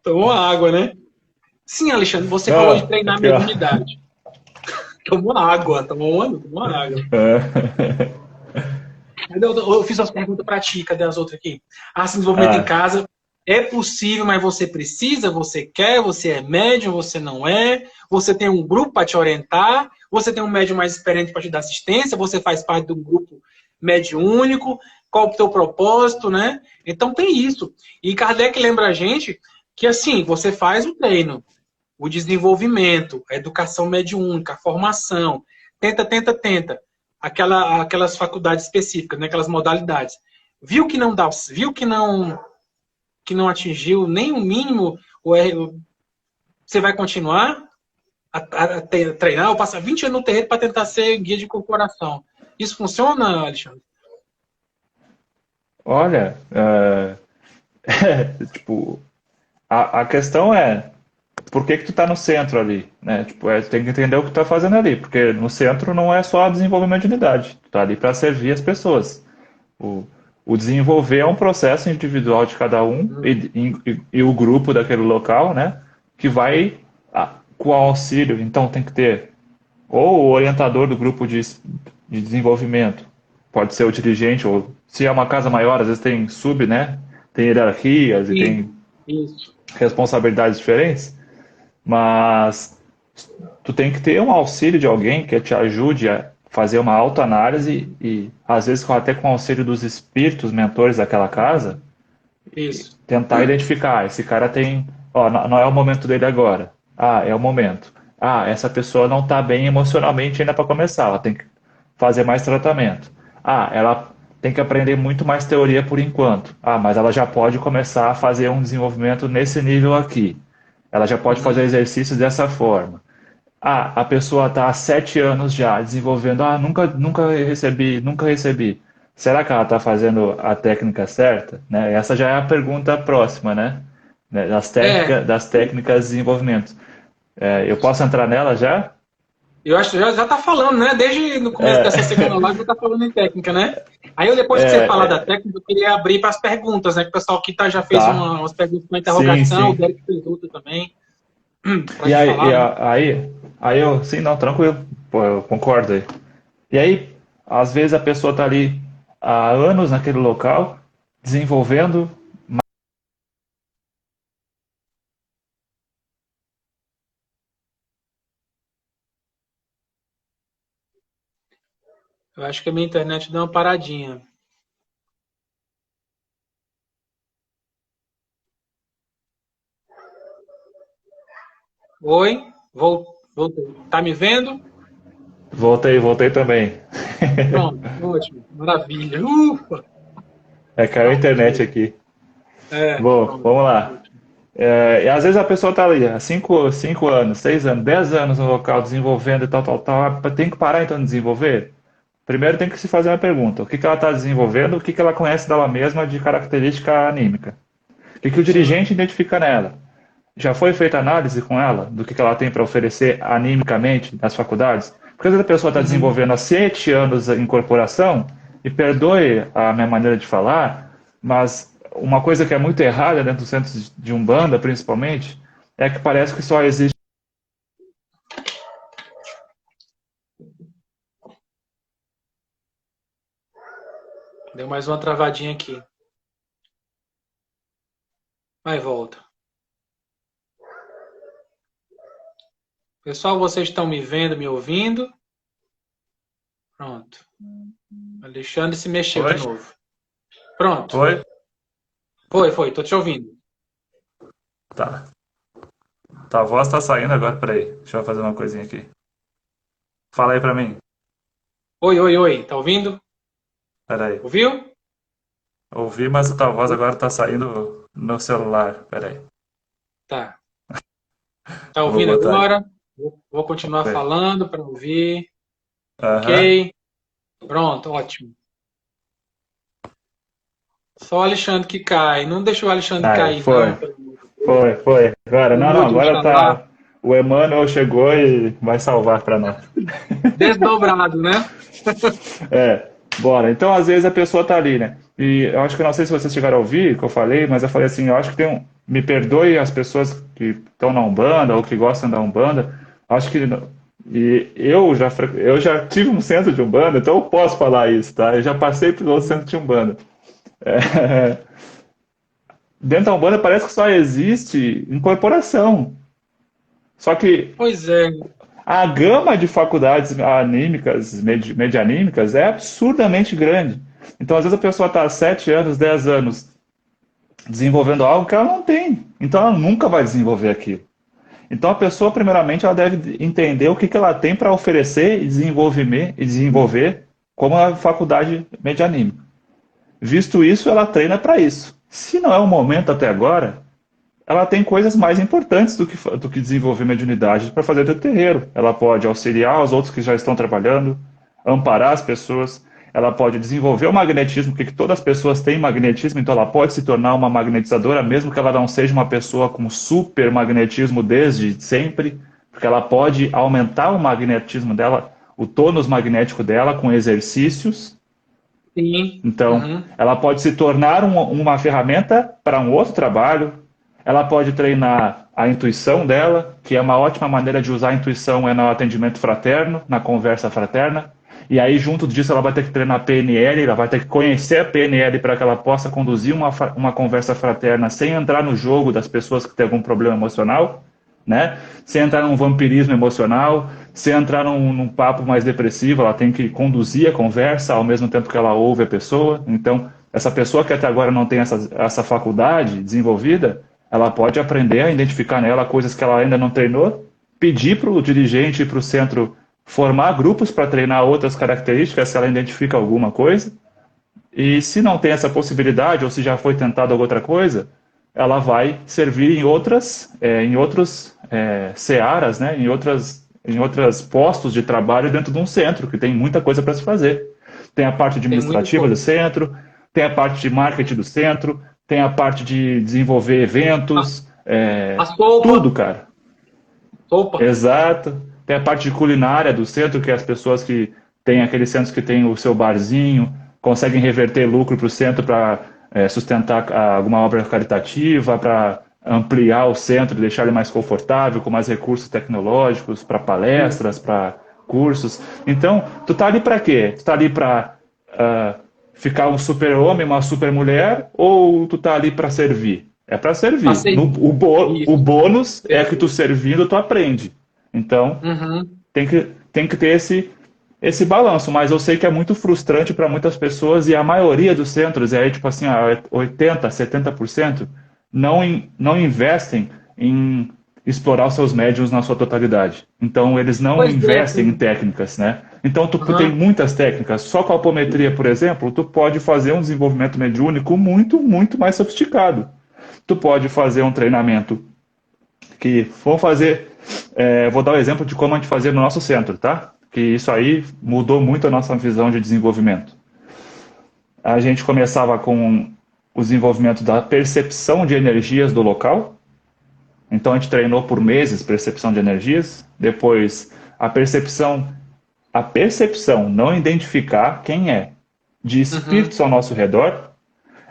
Tomou água, né? Sim, Alexandre, você falou de Não, treinar a aqui, ó. mediunidade. Tomou água, tomou uma? Tomou água. É. Eu fiz umas perguntas para ti, cadê as outras aqui? Desenvolvimento em Ah, casa. É possível, mas você precisa, você quer, você é médium, você não é, você tem um grupo para te orientar, você tem um médium mais experiente para te dar assistência, você faz parte de um grupo mediúnico, qual o teu propósito, né? Então tem isso. E Kardec lembra a gente que assim, você faz o treino, o desenvolvimento, a educação mediúnica, a formação, tenta, aquelas faculdades específicas, né, aquelas modalidades. Viu que não dá, viu que não atingiu nem o mínimo, você vai continuar a treinar ou passar 20 anos no terreiro para tentar ser guia de corporação. Isso funciona, Alexandre? olha, tipo, a questão é por que que tu tá no centro ali, né? Tipo, tu tem que entender o que tu tá fazendo ali, porque no centro não é só desenvolvimento de unidade, tu tá ali para servir as pessoas. O, o desenvolver é um processo individual de cada um e o grupo daquele local, né? Que vai com auxílio, então tem que ter ou o orientador do grupo de desenvolvimento, pode ser o dirigente, ou se é uma casa maior, às vezes tem sub, né? Tem hierarquias e Isso. tem Isso. responsabilidades diferentes, mas tu tem que ter um auxílio de alguém que te ajude a fazer uma autoanálise e, às vezes, até com o auxílio dos espíritos mentores daquela casa, Isso. tentar identificar, esse cara tem, ó, não é o momento dele agora. Ah, é o momento. Ah, essa pessoa não está bem emocionalmente ainda para começar, ela tem que fazer mais tratamento. Ah, ela tem que aprender muito mais teoria por enquanto. Ah, mas ela já pode começar a fazer um desenvolvimento nesse nível aqui. Ela já pode fazer exercícios dessa forma. Ah, a pessoa está há 7 anos já desenvolvendo. Ah, nunca recebi. Será que ela está fazendo a técnica certa? Né? Essa já é a pergunta próxima, né? É, Das técnicas de desenvolvimento. Eu posso entrar nela já? eu acho que já tá falando, né? Desde no começo dessa segunda live já tá falando em técnica, né? Aí eu, depois que você falar da técnica, eu queria abrir para as perguntas, né? Que o pessoal aqui já fez Tá. umas perguntas com Sim, interrogação, o sim. Derek fez outra também, para a E gente aí, falar, né? sim, não, tranquilo. Pô, eu concordo aí. E aí, às vezes a pessoa está ali há anos naquele local, desenvolvendo. Eu acho que a minha internet deu uma paradinha. Oi? Voltei. Tá me vendo? Voltei também. Pronto, ótimo, maravilha. Ufa! Caiu a Pronto, internet beleza. aqui. Bom, Pronto. vamos lá. E às vezes a pessoa está ali há 5 anos, 6 anos, 10 anos no local desenvolvendo e tal. Tem que parar então de desenvolver? Primeiro tem que se fazer uma pergunta: o que que ela está desenvolvendo, o que que ela conhece dela mesma de característica anímica? O que que o Sim. dirigente identifica nela? Já foi feita análise com ela do que ela tem para oferecer animicamente nas faculdades? Porque às vezes a pessoa está Uhum. desenvolvendo há 7 anos em corporação, e perdoe a minha maneira de falar, mas uma coisa que é muito errada dentro dos centros de Umbanda, principalmente, é que parece que só existe. Deu mais uma travadinha aqui. Vai e volta. Pessoal, vocês estão me vendo, me ouvindo? Pronto. Alexandre se mexeu Oi? de novo. Pronto. Oi? Foi. Tô te ouvindo. Tá. Tua voz tá saindo agora, peraí. Deixa eu fazer uma coisinha aqui. Fala aí pra mim. Oi. Tá ouvindo? Peraí. Ouviu? Ouvi, mas a tua voz agora tá saindo no celular. Peraí. Tá. Tá Vou ouvindo botar aí. agora? Vou continuar Oi. falando para ouvir. Aham. Ok. Pronto, ótimo. Só o Alexandre que cai. Não deixa o Alexandre Aí, cair, foi. não. Foi. Agora, No não, último agora chamar. tá. O Emmanuel chegou e vai salvar pra nós. Desdobrado, né? É, bora. Então, às vezes a pessoa tá ali, né? E eu acho que eu não sei se vocês chegaram a ouvir o que eu falei, mas eu falei assim, eu acho que tem um. Me perdoe as pessoas que estão na Umbanda ou que gostam da Umbanda. Acho que. E eu já tive um centro de Umbanda, então eu posso falar isso, tá? Eu já passei pelo outro centro de Umbanda. É, dentro da Umbanda parece que só existe incorporação. Só que Pois é. a gama de faculdades anímicas, medianímicas, é absurdamente grande. Então, às vezes, a pessoa está há 7 anos, 10 anos desenvolvendo algo que ela não tem. Então, ela nunca vai desenvolver aquilo. Então, a pessoa, primeiramente, ela deve entender o que, que ela tem para oferecer e desenvolver como a faculdade medianímica. Visto isso, ela treina para isso. Se não é o momento até agora, ela tem coisas mais importantes do que desenvolver mediunidade para fazer do terreiro. Ela pode auxiliar os outros que já estão trabalhando, amparar as pessoas, ela pode desenvolver o magnetismo, porque todas as pessoas têm magnetismo, então ela pode se tornar uma magnetizadora, mesmo que ela não seja uma pessoa com super magnetismo desde sempre, porque ela pode aumentar o magnetismo dela, o tônus magnético dela com exercícios. Sim. Então, Uhum. ela pode se tornar uma ferramenta para um outro trabalho. Ela pode treinar a intuição dela, que é uma ótima maneira de usar a intuição é no atendimento fraterno, na conversa fraterna. E aí, junto disso, ela vai ter que treinar a PNL, ela vai ter que conhecer a PNL para que ela possa conduzir uma conversa fraterna sem entrar no jogo das pessoas que têm algum problema emocional, né? Sem entrar num vampirismo emocional, sem entrar num papo mais depressivo, ela tem que conduzir a conversa ao mesmo tempo que ela ouve a pessoa. Então, essa pessoa que até agora não tem essa faculdade desenvolvida, ela pode aprender a identificar nela coisas que ela ainda não treinou, pedir para o dirigente e para o centro formar grupos para treinar outras características se ela identifica alguma coisa. E se não tem essa possibilidade, ou se já foi tentado alguma outra coisa, ela vai servir em outros searas, né? Em outros postos de trabalho dentro de um centro, que tem muita coisa para se fazer. Tem a parte Tem muita administrativa do coisa. centro, tem a parte de marketing do centro, tem a parte de desenvolver eventos, A sopa. tudo, cara. Sopa. Exato. Tem a parte de culinária do centro, que é as pessoas que têm aqueles centros que têm o seu barzinho, conseguem reverter lucro para o centro para sustentar alguma obra caritativa, para ampliar o centro e deixar ele mais confortável, com mais recursos tecnológicos, para palestras, para cursos. Então, tu tá ali para quê? Tu tá ali para ficar um super-homem, uma super-mulher, ou tu tá ali para servir? É para servir. Passei. O Isso. bônus é que tu servindo, tu aprende. Então, Uhum. tem que ter esse balanço, mas eu sei que é muito frustrante para muitas pessoas e a maioria dos centros, é tipo assim, 80, 70%, não investem em explorar os seus médiums na sua totalidade. Então, eles não Pois é. investem em técnicas, né? Então, tu tem Uhum. muitas técnicas. Só com a apometria, por exemplo, tu pode fazer um desenvolvimento mediúnico muito, muito mais sofisticado. Tu pode fazer um treinamento que vamos fazer. Vou dar o exemplo de como a gente fazia no nosso centro, tá? Que isso aí mudou muito a nossa visão de desenvolvimento. A gente começava com o desenvolvimento da percepção de energias do local. Então a gente treinou por meses percepção de energias. Depois a percepção, não identificar quem é, de Uhum. espíritos ao nosso redor.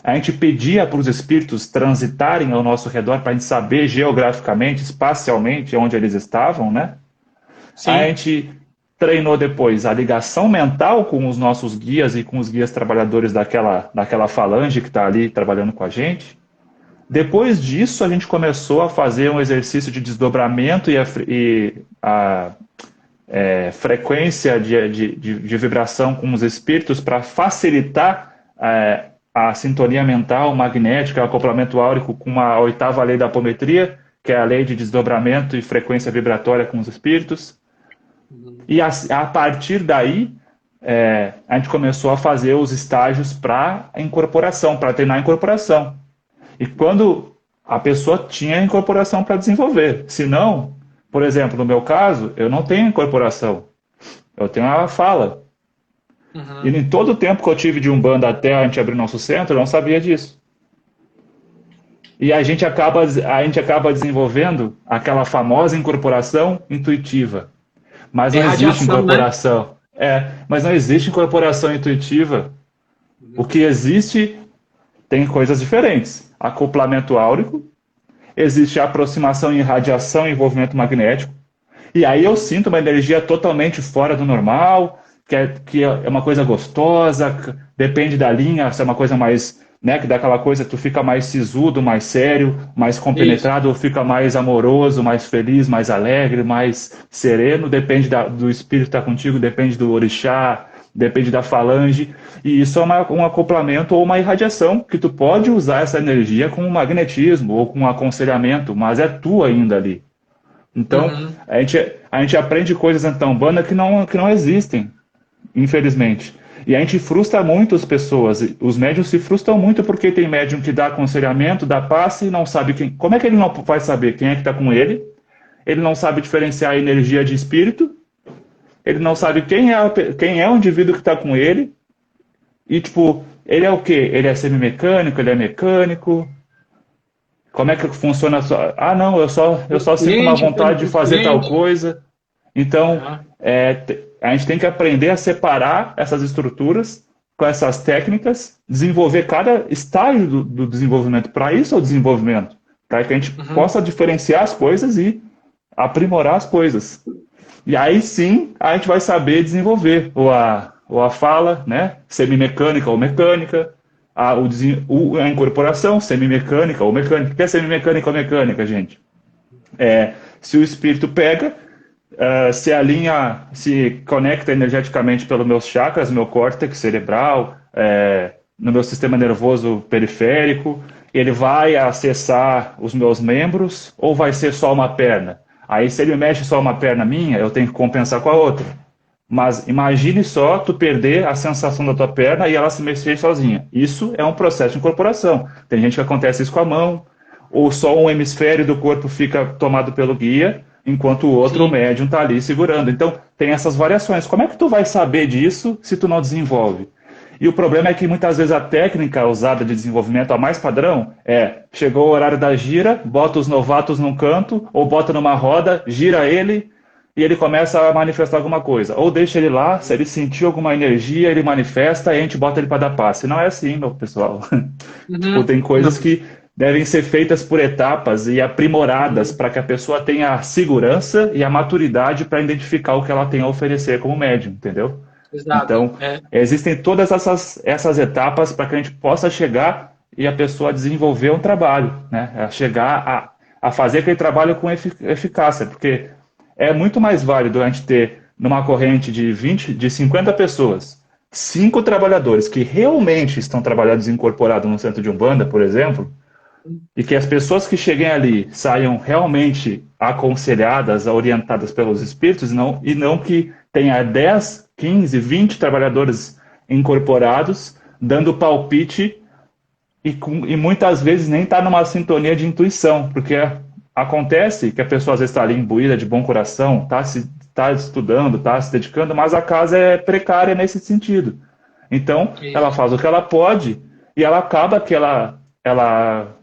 a gente pedia para os espíritos transitarem ao nosso redor para a gente saber geograficamente, espacialmente, onde eles estavam, né? Aí a Sim. gente treinou depois a ligação mental com os nossos guias e com os guias trabalhadores daquela falange que está ali trabalhando com a gente. Depois disso, a gente começou a fazer um exercício de desdobramento e a frequência de vibração com os espíritos para facilitar a sintonia mental magnética, o acoplamento áurico com a oitava lei da apometria, que é a lei de desdobramento e frequência vibratória com os espíritos. E a partir daí, a gente começou a fazer os estágios para incorporação, para treinar a incorporação. E quando a pessoa tinha a incorporação para desenvolver. Se não, por exemplo, no meu caso, eu não tenho incorporação. Eu tenho a fala. Uhum. E em todo o tempo que eu tive de Umbanda até a gente abrir nosso centro, eu não sabia disso. E a gente acaba desenvolvendo aquela famosa incorporação intuitiva. Mas É não existe radiação, né? incorporação. Mas não existe incorporação intuitiva. O que existe tem coisas diferentes. Acoplamento áurico, existe aproximação e radiação e envolvimento magnético. E aí eu sinto uma energia totalmente fora do normal, que é uma coisa gostosa, depende da linha, se é uma coisa mais, né, que dá aquela coisa, tu fica mais sisudo, mais sério, mais Isso. compenetrado, ou fica mais amoroso, mais feliz, mais alegre, mais sereno, depende do espírito que está contigo, depende do orixá, depende da falange, e isso é um acoplamento ou uma irradiação, que tu pode usar essa energia com magnetismo ou com aconselhamento, mas é tu ainda ali. Então, Uhum. a gente aprende coisas na Umbanda que não existem, infelizmente. E a gente frustra muito as pessoas. Os médiums se frustram muito porque tem médium que dá aconselhamento, dá passe e não sabe quem. Como é que ele não vai saber quem é que está com ele? Ele não sabe diferenciar a energia de espírito. Ele não sabe quem é o indivíduo que está com ele. E, tipo, ele é o quê? Ele é semimecânico? Ele é mecânico? Como é que funciona a sua... Ah, não, eu só sinto uma vontade de fazer tal Consciente. coisa. Então, Ah, a gente tem que aprender a separar essas estruturas com essas técnicas, desenvolver cada estágio do desenvolvimento. Para isso é o desenvolvimento, para que a gente uhum. possa diferenciar as coisas e aprimorar as coisas. E aí sim a gente vai saber desenvolver ou a fala, né, semimecânica ou mecânica, a incorporação semimecânica ou mecânica. O que é semimecânica ou mecânica, gente? Se o espírito pega, se alinha, se conecta energeticamente pelos meus chakras, meu córtex cerebral, no meu sistema nervoso periférico, ele vai acessar os meus membros ou vai ser só uma perna? Aí, se ele mexe só uma perna minha, eu tenho que compensar com a outra. Mas imagine só tu perder a sensação da tua perna e ela se mexer sozinha. Isso é um processo de incorporação. Tem gente que acontece isso com a mão, ou só um hemisfério do corpo fica tomado pelo guia, enquanto o outro, o Sim. médium, está ali segurando. Então, tem essas variações. Como é que tu vai saber disso se tu não desenvolve? E o problema é que muitas vezes a técnica usada de desenvolvimento, a mais padrão, chegou o horário da gira, bota os novatos num canto, ou bota numa roda, gira ele, e ele começa a manifestar alguma coisa. Ou deixa ele lá, se ele sentir alguma energia, ele manifesta, e a gente bota ele para dar passe. Não é assim, meu pessoal. Tipo, Uhum. tem coisas Não. que devem ser feitas por etapas e aprimoradas Uhum. para que a pessoa tenha a segurança e a maturidade para identificar o que ela tem a oferecer como médium, entendeu? Exato. Então, existem todas essas etapas para que a gente possa chegar e a pessoa desenvolver um trabalho, né? A chegar a fazer aquele trabalho com eficácia, porque é muito mais válido a gente ter numa corrente de 50 pessoas, 5 trabalhadores que realmente estão trabalhando desincorporados no centro de Umbanda, por exemplo, e que as pessoas que cheguem ali saiam realmente aconselhadas, orientadas pelos espíritos, e não que tenha 10, 15, 20 trabalhadores incorporados dando palpite e muitas vezes nem está numa sintonia de intuição, porque acontece que a pessoa às vezes está ali imbuída de bom coração, está estudando, está se dedicando, mas a casa é precária nesse sentido. Então, ela Isso. faz o que ela pode e ela acaba que ela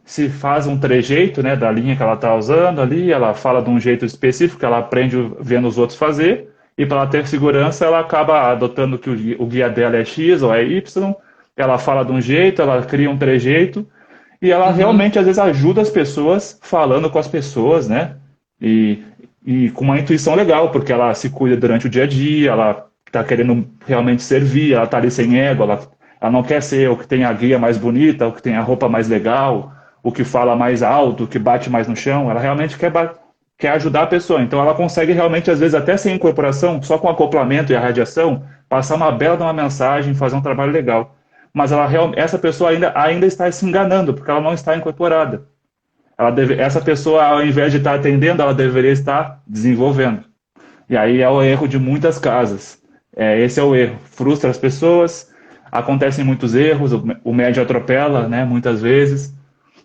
se faz um trejeito, né, da linha que ela está usando ali, ela fala de um jeito específico, ela aprende vendo os outros fazer, e para ela ter segurança, ela acaba adotando que o guia dela é X ou é Y, ela fala de um jeito, ela cria um trejeito, e ela realmente, às vezes, ajuda as pessoas falando com as pessoas, né? E, e com uma intuição legal, porque ela se cuida durante o dia a dia, ela está querendo realmente servir, ela está ali sem ego, ela não quer ser o que tem a guia mais bonita, o que tem a roupa mais legal, o que fala mais alto, o que bate mais no chão, ela realmente quer ajudar a pessoa. Então ela consegue realmente, às vezes, até sem incorporação, só com o acoplamento e a radiação, passar uma bela de uma mensagem, fazer um trabalho legal. Mas essa pessoa ainda está se enganando, porque ela não está incorporada. Essa pessoa, ao invés de estar atendendo, ela deveria estar desenvolvendo. E aí é o erro de muitas casas. Esse é o erro. Frustra as pessoas, acontecem muitos erros, o médium atropela, né, muitas vezes,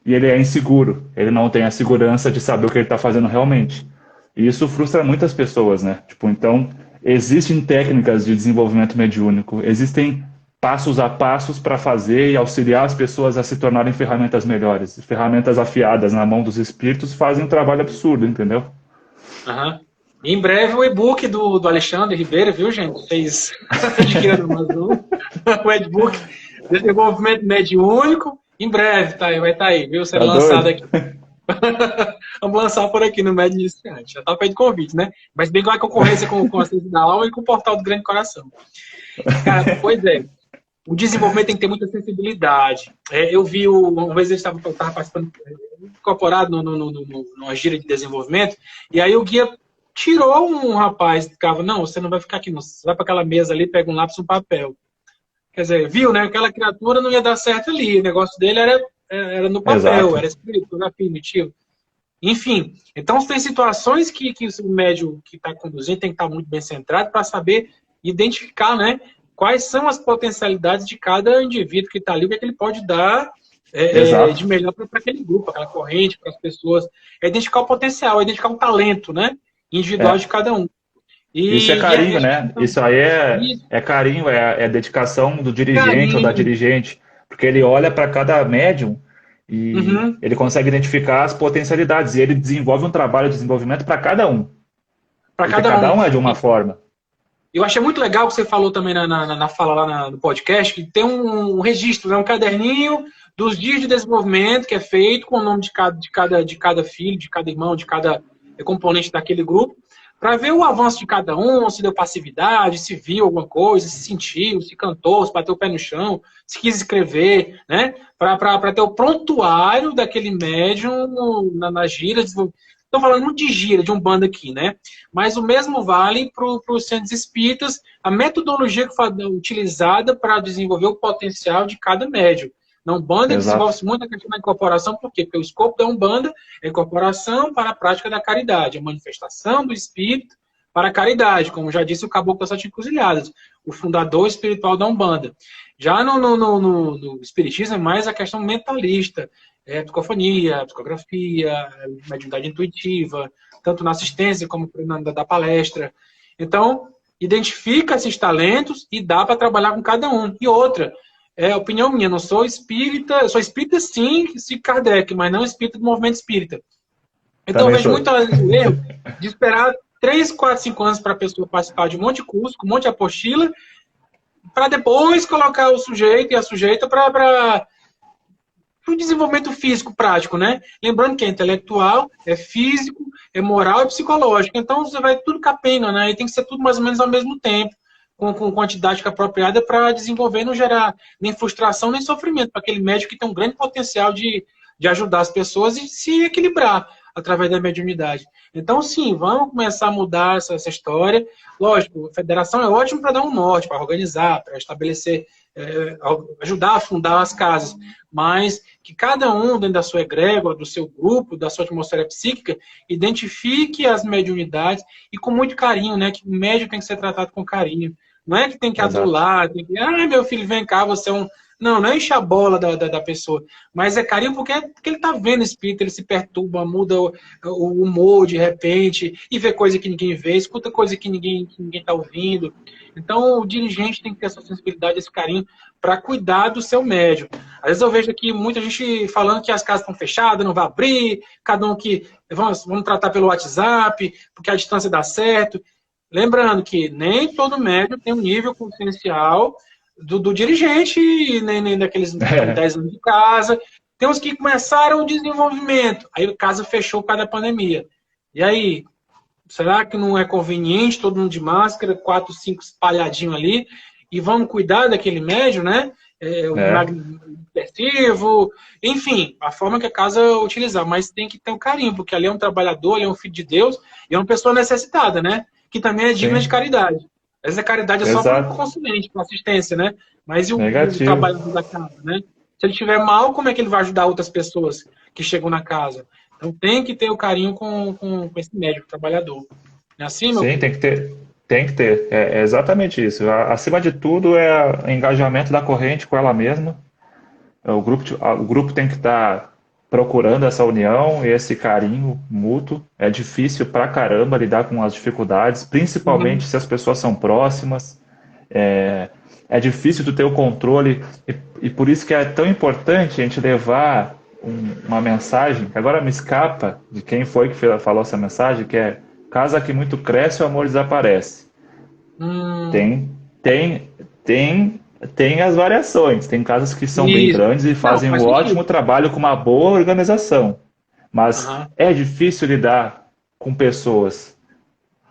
e ele é inseguro. Ele não tem a segurança de saber o que ele está fazendo realmente. E isso frustra muitas pessoas, né? Tipo, então, existem técnicas de desenvolvimento mediúnico, existem passos a passos para fazer e auxiliar as pessoas a se tornarem ferramentas melhores. Ferramentas afiadas na mão dos espíritos fazem um trabalho absurdo, entendeu? Uhum. Em breve o e-book do Alexandre Ribeiro, viu, gente? Fez adquirindo mais um. O e-book Desenvolvimento Mediúnico. Em breve, tá aí, vai estar aí, viu? Sendo lançado aqui. Vamos lançar por aqui no Médio Iniciante. Já tá feito convite, né? Mas bem com a concorrência com a Ciência da Alma e com o Portal do Grande Coração. Cara, pois é. O desenvolvimento tem que ter muita sensibilidade. Eu vi, uma vez eu estava participando, incorporado numa gira de desenvolvimento, e aí o guia tirou um rapaz, ficava, não, você não vai ficar aqui, não. Você vai para aquela mesa ali, pega um lápis e um papel. Quer dizer, viu, né? Aquela criatura não ia dar certo ali, o negócio dele era no papel, Exato. era escrito, fotografia, primitivo. Enfim, então tem situações que o médium que está conduzindo tem que estar muito bem centrado para saber identificar, né? Quais são as potencialidades de cada indivíduo que está ali, o que é que ele pode dar de melhor para aquele grupo, aquela corrente, para as pessoas. É identificar o potencial, é identificar o talento, né? Individual de cada um. Isso é carinho, né? Isso aí é carinho, é dedicação do dirigente ou da dirigente. Porque ele olha para cada médium e ele consegue identificar as potencialidades. E ele desenvolve um trabalho de desenvolvimento para cada um. Porque cada um é de uma forma. Eu achei muito legal o que você falou também na fala lá no podcast, que tem um registro, né, um caderninho dos dias de desenvolvimento que é feito com o nome de cada filho, de cada irmão, de cada componente daquele grupo, para ver o avanço de cada um, se deu passividade, se viu alguma coisa, se sentiu, se cantou, se bateu o pé no chão, se quis escrever, né? Para ter o prontuário daquele médium na gira. Estou falando muito de gira, de Umbanda aqui, né? Mas o mesmo vale para os centros espíritas, a metodologia que foi utilizada para desenvolver o potencial de cada médium. Na Umbanda desenvolve-se muito a questão da incorporação, por quê? Porque o escopo da Umbanda é a incorporação para a prática da caridade, a manifestação do espírito para a caridade, como já disse o Caboclo das Sete Encruzilhadas, o fundador espiritual da Umbanda. Já no espiritismo é mais a questão mentalista, psicofonia, psicografia, mediunidade intuitiva, tanto na assistência como da palestra. Então, identifica esses talentos e dá para trabalhar com cada um. E outra, opinião minha, não sou espírita, eu sou espírita sim, se Kardec, mas não espírita do movimento espírita. Então eu vejo muito erro de esperar 3, 4, 5 anos para a pessoa participar de um monte de curso, com um monte de apostila, para depois colocar o sujeito e a sujeita para o desenvolvimento físico prático, né? Lembrando que é intelectual, é físico, é moral e psicológico. Então você vai tudo capenga, né? E tem que ser tudo mais ou menos ao mesmo tempo, com quantidade apropriada para desenvolver e não gerar nem frustração nem sofrimento para aquele médico que tem um grande potencial de ajudar as pessoas e se equilibrar através da mediunidade. Então, sim, vamos começar a mudar essa história. Lógico, a federação é ótima para dar um norte, para organizar, para estabelecer, ajudar a fundar as casas, mas que cada um, dentro da sua egrégora, do seu grupo, da sua atmosfera psíquica, identifique as mediunidades e com muito carinho, né? Que o médium tem que ser tratado com carinho. Não é que tem que adular, tem que, meu filho, vem cá, você é um... Não é encher a bola da pessoa, mas é carinho porque ele está vendo o espírito, ele se perturba, muda o humor de repente, e vê coisa que ninguém vê, escuta coisa que ninguém está ouvindo. Então, o dirigente tem que ter essa sensibilidade, esse carinho, para cuidar do seu médium. Às vezes eu vejo aqui muita gente falando que as casas estão fechadas, não vai abrir, cada um que... Vamos tratar pelo WhatsApp, porque a distância dá certo. Lembrando que nem todo médium tem um nível consciencial do dirigente, nem daqueles 10 anos de casa. Tem uns que começaram o desenvolvimento. Aí a casa fechou por causa da pandemia. E aí, será que não é conveniente todo mundo de máscara, 4, 5 espalhadinho ali, e vamos cuidar daquele médio, né? O depressivo, enfim, a forma que a casa utilizar. Mas tem que ter um carinho, porque ali é um trabalhador, ali é um filho de Deus, e é uma pessoa necessitada, né? Que também é digna de caridade. Às vezes a caridade é só para o consulente, para assistência, né? Mas e o trabalhador da casa, né? Se ele estiver mal, como é que ele vai ajudar outras pessoas que chegam na casa? Então tem que ter o carinho com esse médico trabalhador. Não é assim, meu? Sim, tem que ter. Tem que ter. É exatamente isso. Acima de tudo é o engajamento da corrente com ela mesma. O grupo tem que estar procurando essa união e esse carinho mútuo. É difícil pra caramba lidar com as dificuldades, principalmente se as pessoas são próximas. É difícil tu ter o controle e por isso que é tão importante a gente levar uma mensagem, que agora me escapa de quem foi que falou essa mensagem, que é: casa que muito cresce, o amor desaparece. Tem as variações. Tem casas que são bem grandes e fazem um ótimo trabalho com uma boa organização. Mas é difícil lidar com pessoas.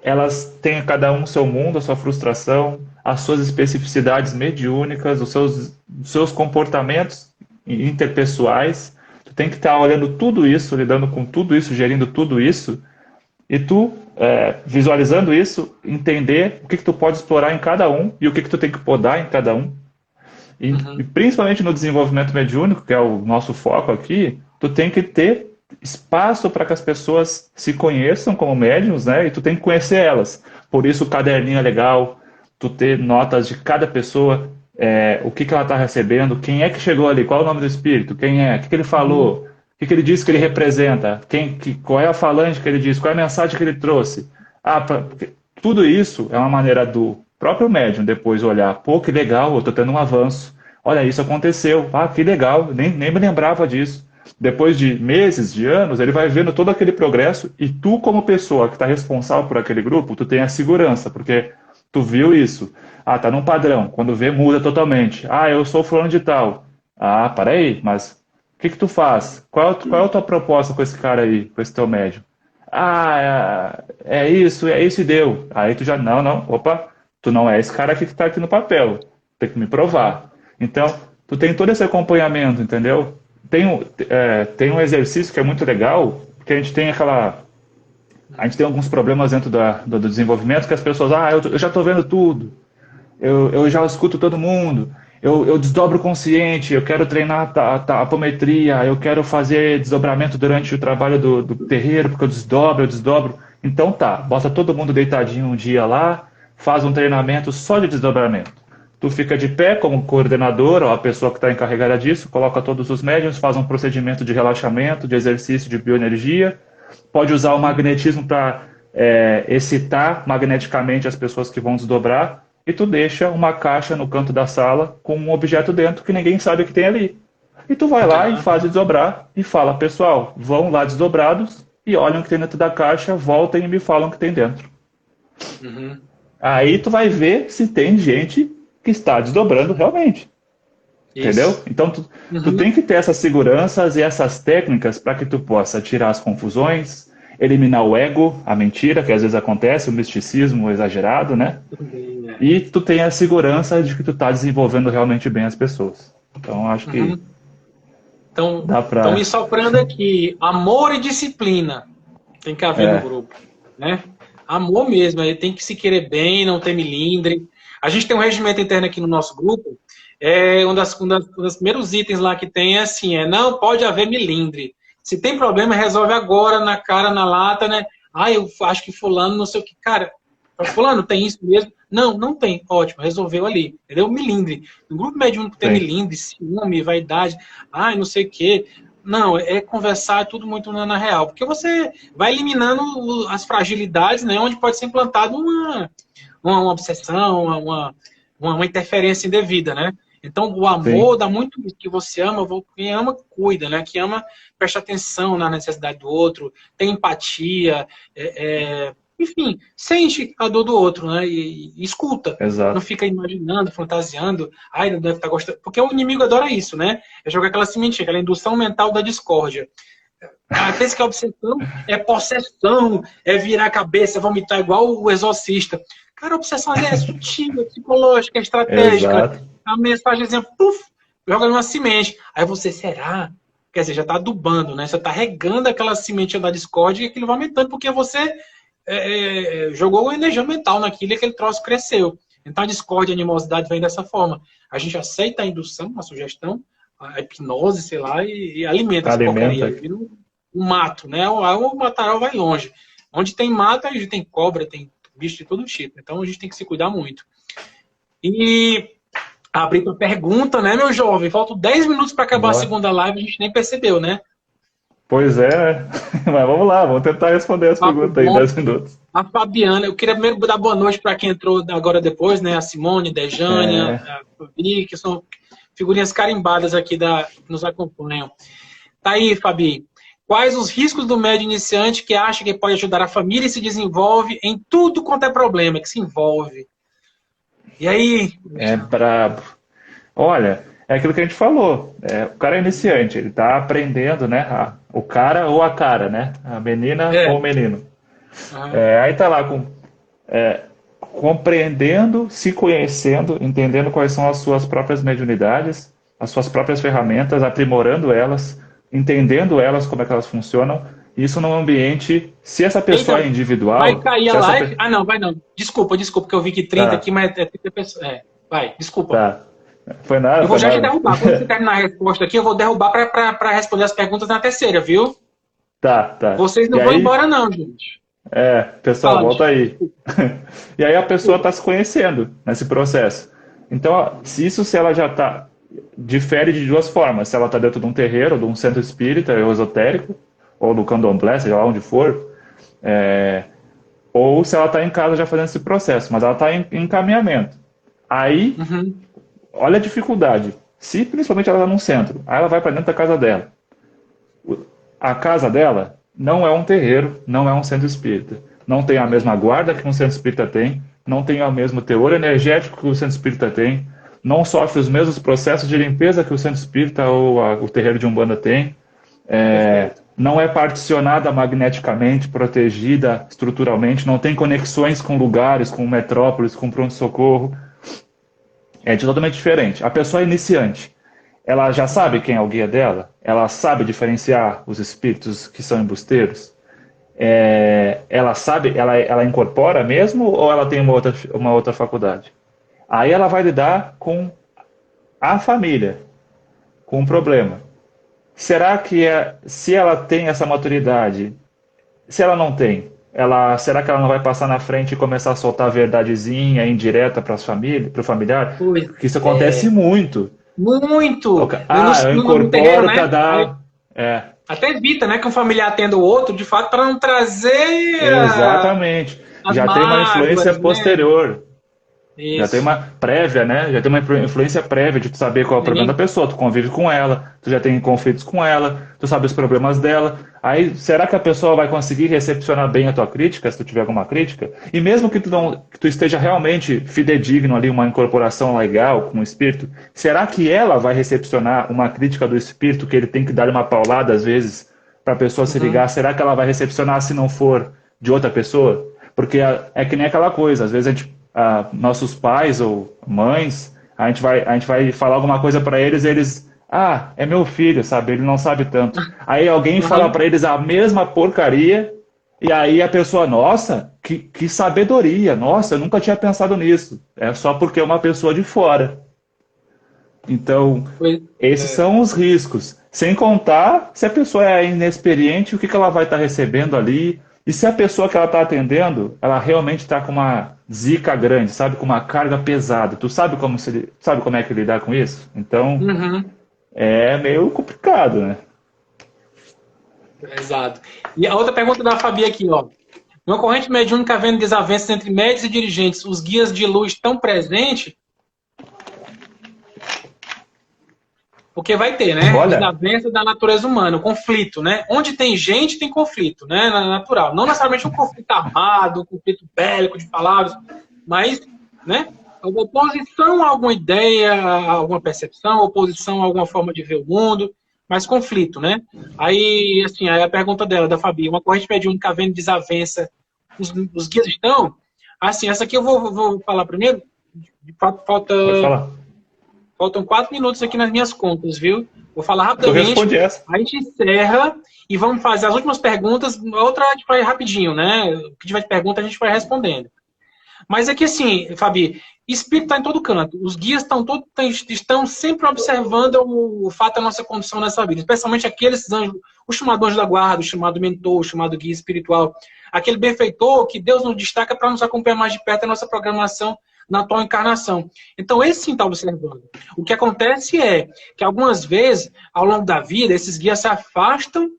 Elas têm cada um seu mundo, a sua frustração, as suas especificidades mediúnicas, os seus comportamentos interpessoais. Tu tem que estar olhando tudo isso, lidando com tudo isso, gerindo tudo isso, e tu, visualizando isso, entender o que tu pode explorar em cada um e o que tu tem que podar em cada um. E principalmente no desenvolvimento mediúnico, que é o nosso foco aqui, tu tem que ter espaço para que as pessoas se conheçam como médiums, né? E tu tem que conhecer elas. Por isso o caderninho é legal, tu ter notas de cada pessoa, o que ela está recebendo, quem é que chegou ali, qual é o nome do espírito, quem é, o que ele falou, o que ele disse que ele representa, qual é a falange que ele disse, qual é a mensagem que ele trouxe. Tudo isso é uma maneira do próprio médium depois olhar: pô, que legal, eu estou tendo um avanço, olha, isso aconteceu, que legal, nem me lembrava disso. Depois de meses, de anos, ele vai vendo todo aquele progresso e tu, como pessoa que está responsável por aquele grupo, tu tem a segurança, porque tu viu isso. Tá num padrão, quando vê, muda totalmente. Eu sou fulano de tal. Para aí, mas o que tu faz? Qual é a tua proposta com esse cara aí, com esse teu médium? É isso e deu. Aí tu já, não, opa, tu não é esse cara aqui que está aqui no papel, tem que me provar. Então, tu tem todo esse acompanhamento, entendeu? Tem um exercício que é muito legal, que a gente tem alguns problemas dentro do desenvolvimento, que as pessoas, eu já estou vendo tudo, eu já escuto todo mundo, eu desdobro o consciente, eu quero treinar a apometria, eu quero fazer desdobramento durante o trabalho do terreiro, porque eu desdobro. Então bota todo mundo deitadinho um dia lá, faz um treinamento só de desdobramento. Tu fica de pé como coordenador, ou a pessoa que está encarregada disso, coloca todos os médiuns, faz um procedimento de relaxamento, de exercício de bioenergia, pode usar o magnetismo para excitar magneticamente as pessoas que vão desdobrar, e tu deixa uma caixa no canto da sala com um objeto dentro que ninguém sabe o que tem ali. E tu vai lá e faz desdobrar e fala: pessoal, vão lá desdobrados e olham o que tem dentro da caixa, voltem e me falam o que tem dentro. Aí tu vai ver se tem gente que está desdobrando realmente. Isso. Entendeu? Então, tu tem que ter essas seguranças e essas técnicas para que tu possa tirar as confusões, eliminar o ego, a mentira, que às vezes acontece, o misticismo exagerado, né? E tu tem a segurança de que tu está desenvolvendo realmente bem as pessoas. Então, acho que Então, estão me soprando aqui: amor e disciplina tem que haver no grupo, né? Amor mesmo, aí tem que se querer bem, não ter milindre. A gente tem um regimento interno aqui no nosso grupo, um dos primeiros itens lá que tem é assim, não pode haver milindre. Se tem problema, resolve agora, na cara, na lata, né? Eu acho que fulano, não sei o que. Cara, fulano, tem isso mesmo? Não tem. Ótimo, resolveu ali. Entendeu? Milindre. No grupo mediúnico tem milindre, ciúme, vaidade, não sei o que. Não, é conversar, é tudo muito na real. Porque você vai eliminando as fragilidades, né? Onde pode ser implantado uma obsessão, uma interferência indevida, né? Então, o amor dá muito isso, que você ama, quem ama, cuida, né? Quem ama, presta atenção na necessidade do outro, tem empatia, enfim, sente a dor do outro, né? E escuta. Não Exato. fica imaginando, fantasiando. Ai, não deve estar gostando. Porque o inimigo adora isso, né? É jogar aquela sementinha, aquela indução mental da discórdia. Ah, pensa que a obsessão é possessão, é virar a cabeça, é vomitar igual o exorcista. Cara, a obsessão ali é sutil, é psicológica, é estratégica. Exato. A mensagenzinha, puf, joga numa semente. Aí você, será? Quer dizer, já está adubando, né? Você está regando aquela sementinha da discórdia e aquilo vai aumentando, porque você jogou energia mental naquilo e aquele troço cresceu. Então a discórdia e a animosidade vem dessa forma. A gente aceita a indução, a sugestão, a hipnose, sei lá, e alimenta essa porcaria. Alimenta. Aí vira um mato, né? O mataral vai longe. Onde tem mato, a gente tem cobra, tem bicho de todo tipo. Então a gente tem que se cuidar muito. E abrir para pergunta, né, meu jovem? Faltam 10 minutos para acabar a Bora. segunda live, a gente nem percebeu, né? Pois é, mas vamos lá, vamos tentar responder as Papo perguntas aí em bom. 10 minutos. A Fabiana, eu queria primeiro dar boa noite para quem entrou agora depois, né? A Simone, Dejânia, É, a Fabi, que são figurinhas carimbadas aqui que nos acompanham. Tá aí, Fabi. Quais os riscos do médio iniciante que acha que pode ajudar a família e se desenvolve em tudo quanto é problema, que se envolve? E aí? é brabo. Olha, é aquilo que a gente falou. O cara é iniciante, ele está aprendendo, né? O cara ou a cara, né? A menina É. ou o menino. Aham. Aí tá lá compreendendo, se conhecendo, entendendo quais são as suas próprias mediunidades, as suas próprias ferramentas, aprimorando elas, entendendo elas, como é que elas funcionam. Isso num ambiente, se essa pessoa Eita, é vai individual, cair se a essa live? Ah, não, vai não. Desculpa, que eu vi que 30 tá, aqui, mas é 30 pessoas. Vai, desculpa. tá. Foi nada, Eu vou foi já te nada. derrubar. Quando você terminar a resposta aqui, eu vou derrubar para responder as perguntas na terceira, viu? Tá, tá. Vocês E não vão aí, embora, não, gente. pessoal, Fala, volta Michel. aí. E aí a pessoa está se conhecendo nesse processo. Então, ó, se ela já está, difere de duas formas. Se ela está dentro de um terreiro, de um centro espírita ou esotérico, ou do candomblé, seja lá onde for, ou se ela está em casa já fazendo esse processo, mas ela está em encaminhamento. Aí, Uhum. olha a dificuldade. Se principalmente ela está num centro, aí ela vai para dentro da casa dela. A casa dela não é um terreiro, não é um centro espírita. Não tem a mesma guarda que um centro espírita tem, não tem o mesmo teor energético que o centro espírita tem, não sofre os mesmos processos de limpeza que o centro espírita ou o terreiro de Umbanda tem, não é particionada magneticamente, protegida estruturalmente, não tem conexões com lugares, com metrópoles, com pronto-socorro. É totalmente diferente. A pessoa é iniciante. Ela já sabe quem é o guia dela? Ela sabe diferenciar os espíritos que são embusteiros? Ela sabe, ela incorpora mesmo ou ela tem uma outra faculdade? Aí ela vai lidar com a família, com o problema. Será que se ela tem essa maturidade, se ela não tem, será que ela não vai passar na frente e começar a soltar a verdadezinha indireta para o familiar? Pois Porque isso acontece é. muito. Muito! Eu No terreiro, incorporo para né? Aí dar. até evita, né, que um familiar atenda o outro, de fato, para não trazer Exatamente. as Já tem uma influência mágoas, né? posterior. Já tem Isso. uma prévia, né? Já tem uma influência prévia de tu saber qual é o problema da Ninguém. pessoa. Tu convive com ela, tu já tem conflitos com ela, tu sabe os problemas dela. Aí, será que a pessoa vai conseguir recepcionar bem a tua crítica, se tu tiver alguma crítica? E mesmo que tu esteja realmente fidedigno ali, uma incorporação legal com o espírito, será que ela vai recepcionar uma crítica do espírito que ele tem que dar uma paulada às vezes para a pessoa se ligar? Uhum. Será que ela vai recepcionar se não for de outra pessoa? Porque é que nem aquela coisa, às vezes nossos pais ou mães, a gente vai falar alguma coisa para eles, é meu filho, sabe? Ele não sabe tanto. Aí alguém fala Uhum. para eles a mesma porcaria, e aí a pessoa, nossa, que sabedoria, nossa, eu nunca tinha pensado nisso. É só porque é uma pessoa de fora. Então, Pois esses é. são os riscos. Sem contar se a pessoa é inexperiente, o que ela vai estar recebendo ali. E se a pessoa que ela está atendendo, ela realmente está com uma zica grande, sabe? Com uma carga pesada. Tu sabe como é que lidar com isso? Então, Uhum. é meio complicado, né? Exato. E a outra pergunta da Fabi aqui, ó. Uma corrente mediúnica havendo desavenças entre médios e dirigentes, os guias de luz estão presentes? Porque vai ter, né? Olha. Desavença da natureza humana, o conflito, né? Onde tem gente, tem conflito, né? Natural. Não necessariamente um conflito armado, um conflito bélico de palavras, mas, né? Oposição a alguma ideia, a alguma percepção, oposição a alguma forma de ver o mundo, mas conflito, né? Aí, assim, aí a pergunta dela, da Fabi, uma corrente mediúnica havendo desavença, os guias estão? Assim, essa aqui eu vou falar primeiro. De fato, Pode falar. faltam 4 minutos aqui nas minhas contas, viu? Vou falar Eu rapidamente. respondi essa. A gente encerra e vamos fazer as últimas perguntas. Outra a gente vai rapidinho, né? O que tiver de pergunta a gente vai respondendo. Mas é que assim, Fabi, espírito está em todo canto. Os guias estão sempre observando o fato da nossa condição nessa vida. Especialmente aqueles anjos, o chamado anjo da guarda, o chamado mentor, o chamado guia espiritual. Aquele benfeitor que Deus nos destaca para nos acompanhar mais de perto a nossa programação na atual encarnação. Então, esse sim está observando. O que acontece é que algumas vezes, ao longo da vida, esses guias se afastam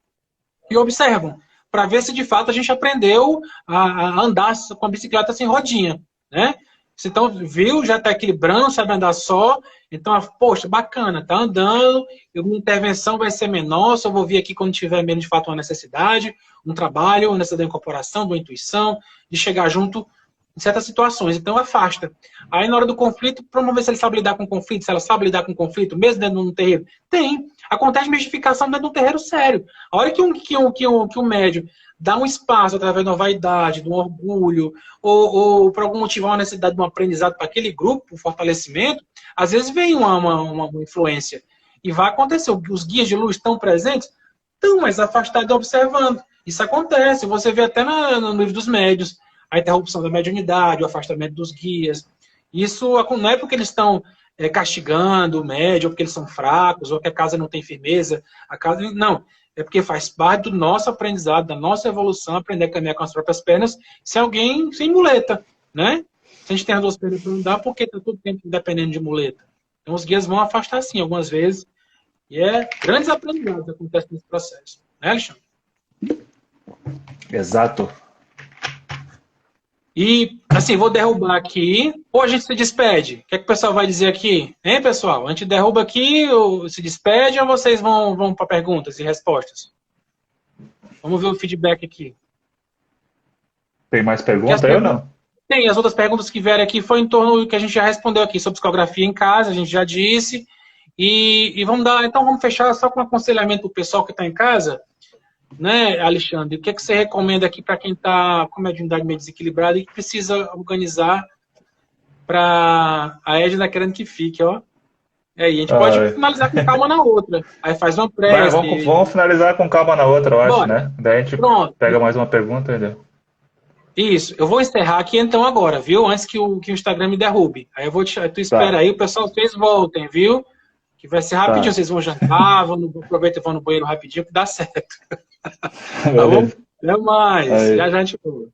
e observam, para ver se de fato a gente aprendeu a andar com a bicicleta sem rodinha, né? Se então viu, já está equilibrando, sabe andar só, então, poxa, bacana, tá andando, minha intervenção vai ser menor, só vou vir aqui quando tiver mesmo de fato uma necessidade, um trabalho, uma necessidade de incorporação, de uma intuição, de chegar junto em certas situações, então afasta. Aí na hora do conflito, vamos ver se ele sabe lidar com conflito, se ela sabe lidar com conflito, mesmo dentro de um terreiro. Tem. Acontece mistificação dentro de um terreiro sério. A hora que um médium dá um espaço através de uma vaidade, de um orgulho, ou por algum motivo uma necessidade de um aprendizado para aquele grupo, um fortalecimento, às vezes vem uma influência. E vai acontecer. Os guias de luz estão presentes? Estão, mas afastados observando. Isso acontece. Você vê até no livro dos médios. A interrupção da mediunidade, o afastamento dos guias. Isso não é porque eles estão castigando o médium, ou porque eles são fracos, ou que a casa não tem firmeza. Não, é porque faz parte do nosso aprendizado, da nossa evolução, aprender a caminhar com as próprias pernas, se alguém sem muleta, né? Se a gente tem as duas pernas para andar, porque está todo tempo dependendo de muleta. Então os guias vão afastar sim, algumas vezes. E grandes aprendizados acontecem nesse processo. Né, Alexandre? Exato. E, assim, vou derrubar aqui, ou a gente se despede? O que é que o pessoal vai dizer aqui? Hein, pessoal? A gente derruba aqui, ou se despede, ou vocês vão para perguntas e respostas? Vamos ver o feedback aqui. Tem mais perguntas aí ou não? Tem, as outras perguntas que vieram aqui foi em torno do que a gente já respondeu aqui, sobre psicografia em casa, a gente já disse. E vamos fechar só com um aconselhamento para o pessoal que está em casa. Né, Alexandre? O que você recomenda aqui para quem está com mediunidade meio desequilibrada e que precisa organizar para a Edna querendo que fique, ó. Aí, a gente pode finalizar com calma na outra. Aí faz uma prece. Vamos finalizar com calma na outra, eu acho, né? Daí a gente pega mais uma pergunta, entendeu? Isso. Eu vou encerrar aqui então agora, viu? Antes que o Instagram me derrube. Aí tu espera aí, o pessoal, vocês voltem, viu? Que vai ser rapidinho. Vocês vão jantar, aproveitem e vão no banheiro rapidinho, que dá certo. Tá bom? Até mais. Já a gente volta.